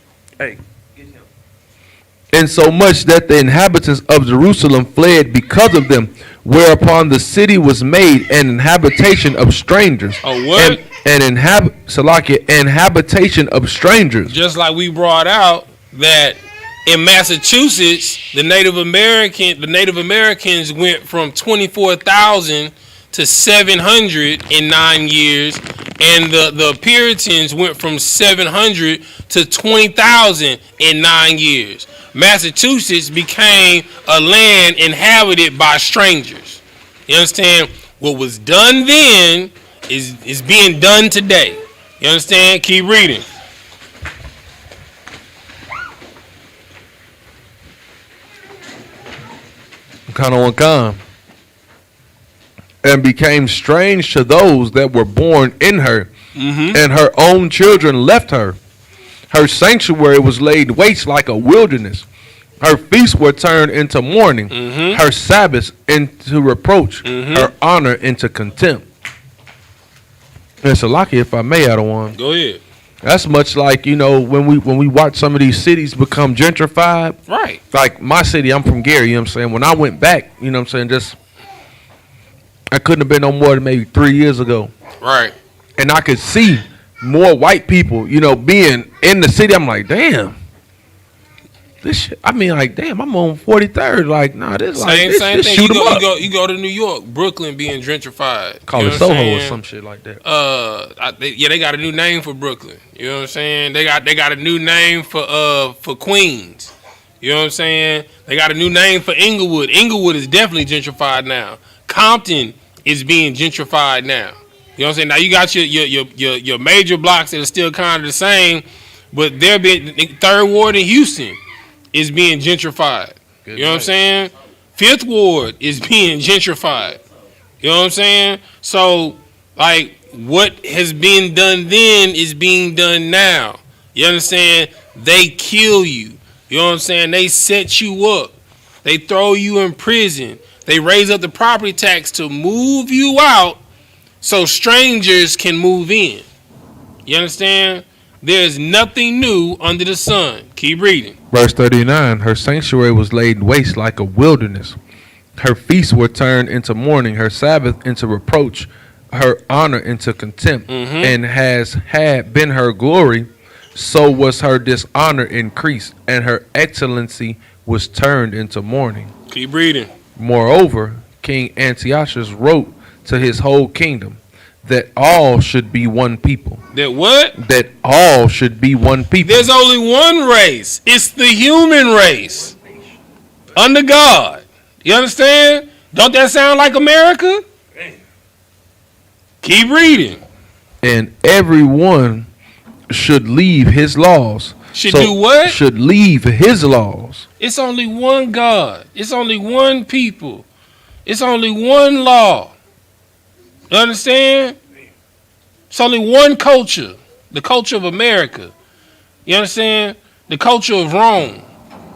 that the inhabitants of Jerusalem fled because of them, whereupon the city was made an habitation of strangers. Oh, what? Habitation of strangers. Just like we brought out that in Massachusetts, the Native Americans went from 24,000 to 700 in 9 years, and the Puritans went from 700 to 20,000 in 9 years. Massachusetts became a land inhabited by strangers. You understand? What was done then is being done today. You understand? Keep reading. And became strange to those that were born in her, and her own children left her. Her sanctuary was laid waste like a wilderness. Her feasts were turned into mourning, her Sabbaths into reproach, her honor into contempt. And so, lucky if I may, I don't want. Go ahead. That's much like, you know, when we watch some of these cities become gentrified. Right. Like my city, I'm from Gary, you know what I'm saying? When I went back, you know what I'm saying, I couldn't have been no more than maybe 3 years ago. Right. And I could see more white people, you know, being in the city. I'm like, damn. This shit, I mean, like, damn, I'm on 43rd. Like, nah, this same this thing. shoot 'em up. You go to New York, Brooklyn being gentrified. Call it Soho or some shit like that. They got a new name for Brooklyn. You know what I'm saying? They got a new name for Queens. You know what I'm saying? They got a new name for Inglewood. Inglewood is definitely gentrified now. Compton is being gentrified now. You know what I'm saying? Now you got your major blocks that are still kind of the same, but they're being Third Ward in Houston is being gentrified. You know what I'm saying? Fifth Ward is being gentrified. You know what I'm saying? So, like, what has been done then is being done now. You understand? They kill you. You know what I'm saying? They set you up. They throw you in prison. They raise up the property tax to move you out so strangers can move in. You understand? There's nothing new under the sun. Keep reading. Verse 39, her sanctuary was laid waste like a wilderness. Her feasts were turned into mourning, her Sabbath into reproach, her honor into contempt. And has had been her glory, so was her dishonor increased, and her excellency was turned into mourning. Keep reading. Moreover, King Antiochus wrote to his whole kingdom that all should be one people. That what? That all should be one people. There's only one race. It's the human race. Under God. You understand? Don't that sound like America? Keep reading. And everyone should leave his laws. Should do what? Should leave his laws. It's only one God. It's only one people. It's only one law. You understand? It's only one culture. The culture of America. You understand? The culture of Rome.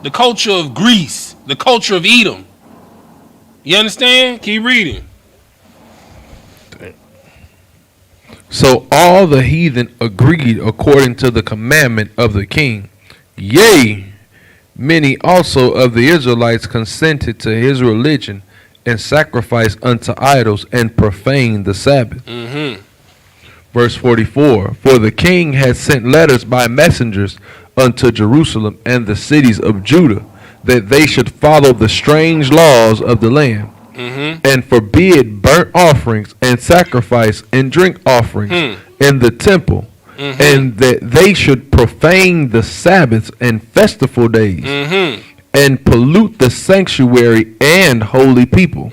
The culture of Greece. The culture of Edom. You understand? Keep reading. So all the heathen agreed according to the commandment of the king. Yea, many also of the Israelites consented to his religion and sacrificed unto idols and profaned the Sabbath. Verse 44, for the king had sent letters by messengers unto Jerusalem and the cities of Judah, that they should follow the strange laws of the land, and forbid burnt offerings and sacrifice and drink offerings in the temple, and that they should profane the Sabbaths and festival days, and pollute the sanctuary and holy people,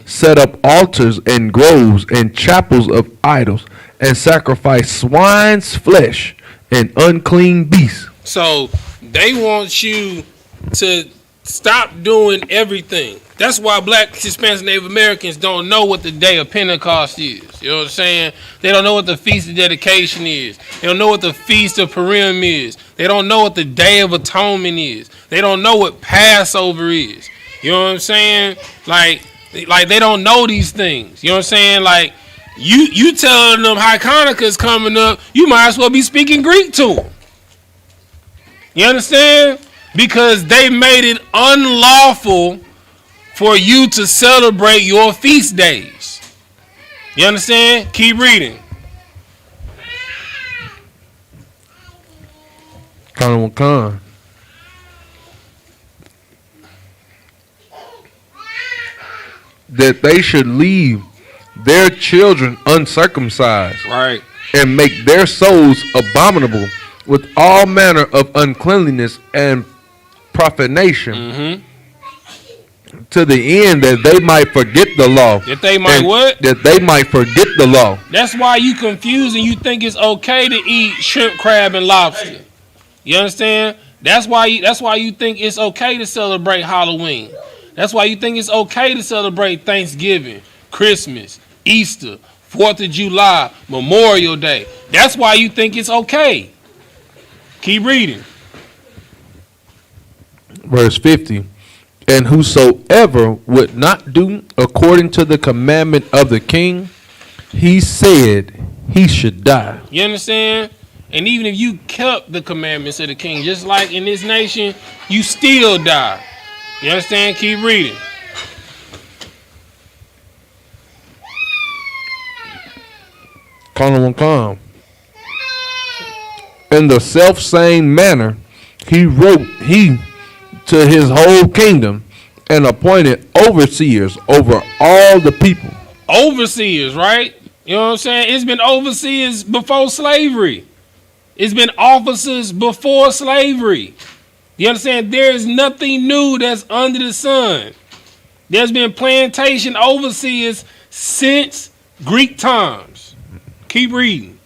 set up altars and groves and chapels of idols, and sacrifice swine's flesh and unclean beasts. So they want you to stop doing everything. That's why Black, Hispanics, Native Americans don't know what the day of Pentecost is. You know what I'm saying? They don't know what the Feast of Dedication is. They don't know what the Feast of Purim is. They don't know what the Day of Atonement is. They don't know what Passover is. You know what I'm saying? Like they don't know these things. You know what I'm saying? Like, you telling them how Hanukkah is coming up, you might as well be speaking Greek to them. You understand? Because they made it unlawful for you to celebrate your feast days. You understand? Keep reading. Con. That they should leave their children uncircumcised, Right. and make their souls abominable with all manner of uncleanliness and profanation, to the end that they might forget the law. That they might And what? That they might forget the law. That's why you confused and you think it's okay to eat shrimp, crab, and lobster. You understand? That's why you think it's okay to celebrate Halloween. That's why you think it's okay to celebrate Thanksgiving, Christmas, Easter, 4th of July, Memorial Day. That's why you think it's okay. Keep reading. Verse 50. And whosoever would not do according to the commandment of the king, he said he should die. You understand? And even if you kept the commandments of the king, just like in this nation, you still die. You understand? Keep reading. Calm. In the self-same manner, he wrote to his whole kingdom and appointed overseers over all the people. Overseers, right? You know what I'm saying? It's been overseers before slavery. It's been officers before slavery. You understand? There is nothing new that's under the sun. There's been plantation overseers since Greek times. Keep reading.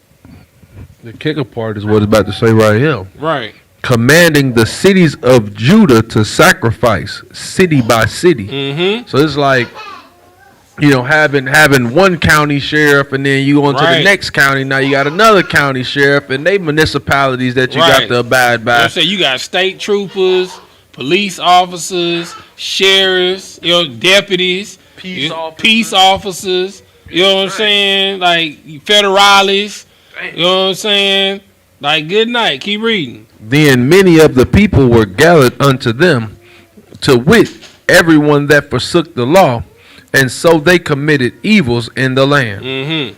The kicker part is what it's about to say right here. Right. Commanding the cities of Judah to sacrifice city by city. Mm-hmm. So it's like, you know, having one county sheriff, and then you go into the next county. Now you got another county sheriff, and they municipalities that you got to abide by. So you got state troopers, police officers, sheriffs, deputies, peace officers. You know what I'm saying? Like federales. You know what I'm saying? Like, good night. Keep reading. Then many of the people were gathered unto them, to wit, everyone that forsook the law, and so they committed evils in the land. Mm-hmm.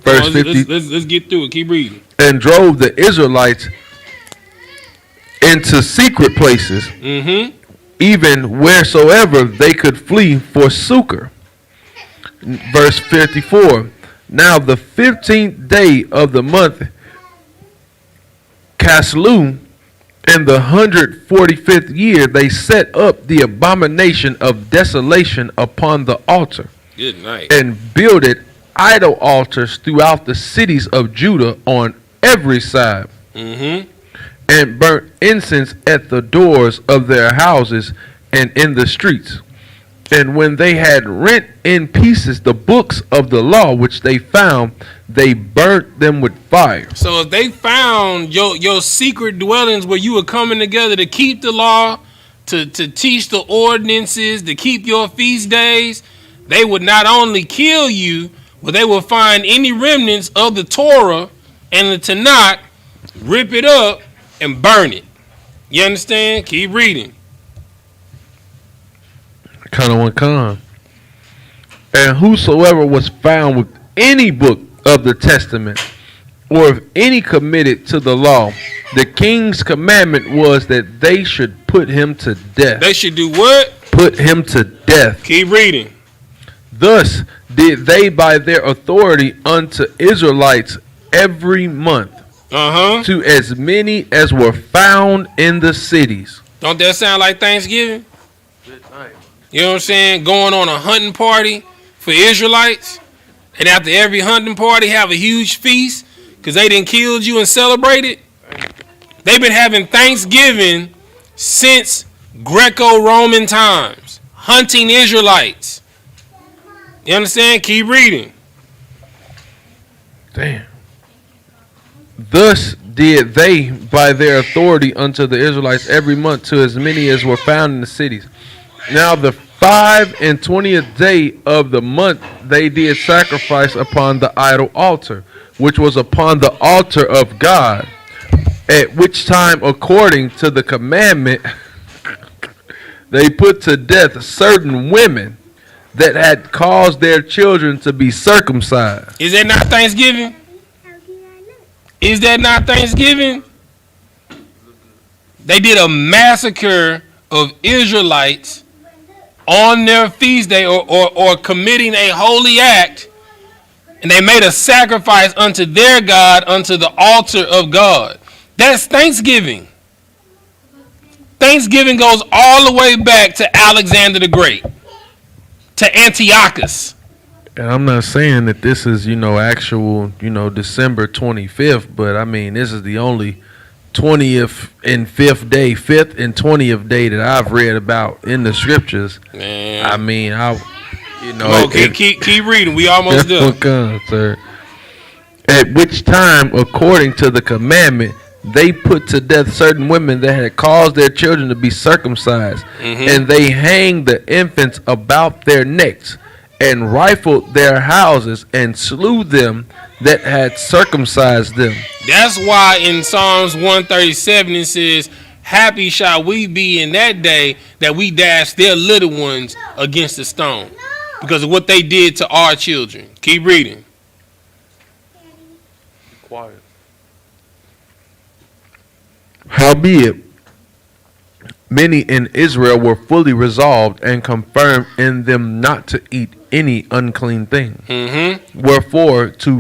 Verse 50. Let's get through it. Keep reading. And drove the Israelites into secret places, even wheresoever they could flee for succor. Verse 54. Now the 15th day of the month Caslu, in the 145th year, they set up the abomination of desolation upon the altar. Good night. And builded idol altars throughout the cities of Judah on every side. Mm-hmm. And burnt incense at the doors of their houses and in the streets. And when they had rent in pieces the books of the law which they found, they burnt them with fire. So if they found your secret dwellings where you were coming together to keep the law, to teach the ordinances, to keep your feast days, they would not only kill you, but they would find any remnants of the Torah and the Tanakh, rip it up, and burn it. You understand? Keep reading. Con. And whosoever was found with any book of the testament, or if any committed to the law, the king's commandment was that they should put him to death. They should do what? Put him to death. Keep reading. Thus did they by their authority unto Israelites every month, to as many as were found in the cities. Don't that sound like Thanksgiving? You know what I'm saying? Going on a hunting party for Israelites. And after every hunting party, have a huge feast because they done killed you and celebrated. They've been having Thanksgiving since Greco-Roman times. hunting Israelites. You understand? Keep reading. Damn. Thus did they by their authority unto the Israelites every month to as many as were found in the cities. Now the 25th day of the month they did sacrifice upon the idol altar, which was upon the altar of God, at which time according to the commandment they put to death certain women that had caused their children to be circumcised. Is that not Thanksgiving? Is that not Thanksgiving? They did a massacre of Israelites on their feast day or committing a holy act, and they made a sacrifice unto their God, unto the altar of God. That's Thanksgiving. Thanksgiving goes all the way back to Alexander the Great, to Antiochus. And I'm not saying that this is, actual, December 25th, but I mean, this is the only 20th and 5th day, 5th and 20th day that I've read about in the scriptures. Man. I mean, Okay, keep reading. We almost done. Sir. At which time, according to the commandment, they put to death certain women that had caused their children to be circumcised, and they hanged the infants about their necks, and rifled their houses, and slew them that had circumcised them. That's why in Psalms 137 it says, happy shall we be in that day that we dash their little ones against the stone, because of what they did to our children. Keep reading. Quiet. Howbeit, many in Israel were fully resolved and confirmed in them not to eat any unclean thing. Wherefore the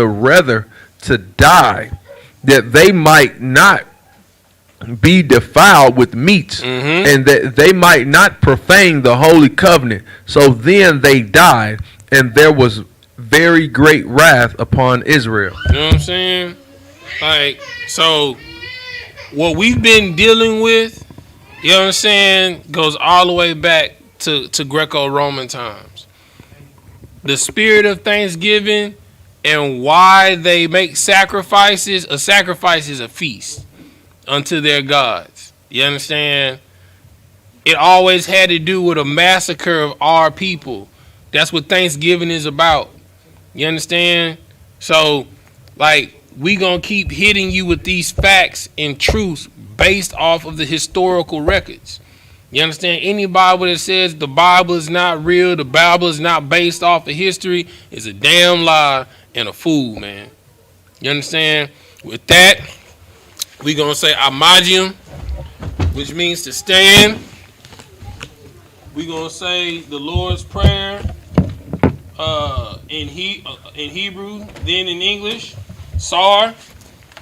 rather to die, that they might not be defiled with meats, and that they might not profane the holy covenant. So then they died, and there was very great wrath upon Israel. You know what I'm saying? Like, so what we've been dealing with, you know what I'm saying, goes all the way back to Greco-Roman times. The spirit of Thanksgiving and why they make sacrifices. A sacrifice is a feast unto their gods. You understand? It always had to do with a massacre of our people. That's what Thanksgiving is about. You understand? So, like, we gonna keep hitting you with these facts and truths based off of the historical records. You understand? Any Bible that says the Bible is not real, the Bible is not based off of history, is a damn lie and a fool, man. You understand? With that, we gonna say Amagium, which means to stand. We gonna say the Lord's Prayer in Hebrew, then in English. Sar,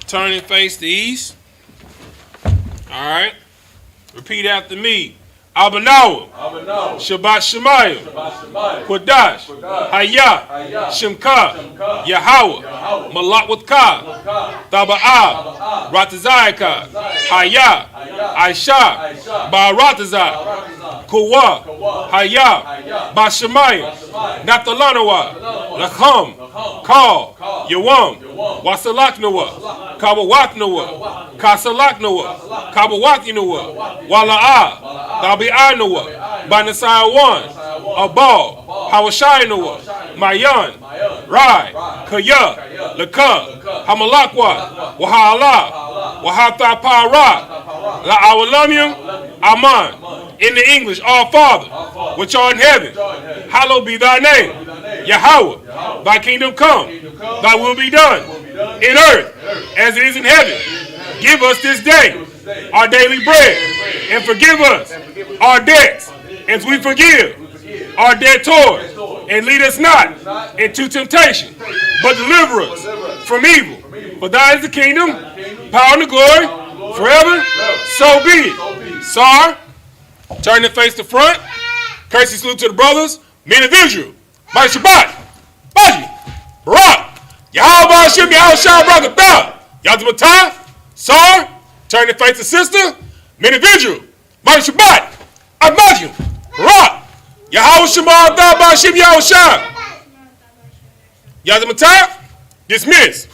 turn and face the east. All right. Repeat after me. Abanawa, Shabbat Shemayim, Kodash, Hayah, Shemka, Yahweh, Malak with Ka, Taba'ah, Ratazayaka, Hayah, Aisha, Ba'aratazai, Kuwa, Hayah, Bashemayim, Natalanawa, Lacham, Kal, Yawam, Wasalaknawa, Kabawatnawa, Kasalaknawa, Kabawatinawa, Wala'ah, Tabi'anawa, Banasai 1, Abal, Hawashinawa, Mayan, Rai, Kaya, Laka, Hamalakwa, Wahala, Wahata Para, La Awalamyam, Aman. In the English, our Father, which art in heaven, hallowed be thy name. Yahweh, thy kingdom come, thy will be done, in earth as it is in heaven. Give us this day our daily bread, and forgive us our debts, as we forgive our debtors. And lead us not into temptation, but deliver us from evil. For thine is the kingdom, power, and the glory, forever. So be it. Sar, turn and face the front. Courtesy salute to the brothers, men of Israel. By Shabbat, Baji, Barak, Yahweh Hashem, Yahweh Shah, Barakatah, Yazmatah, Sar, turn and face the sister, men of Israel. By Shabbat, Yahweh Shema Thah Bashim Yahushua. Yazamatah, dismiss.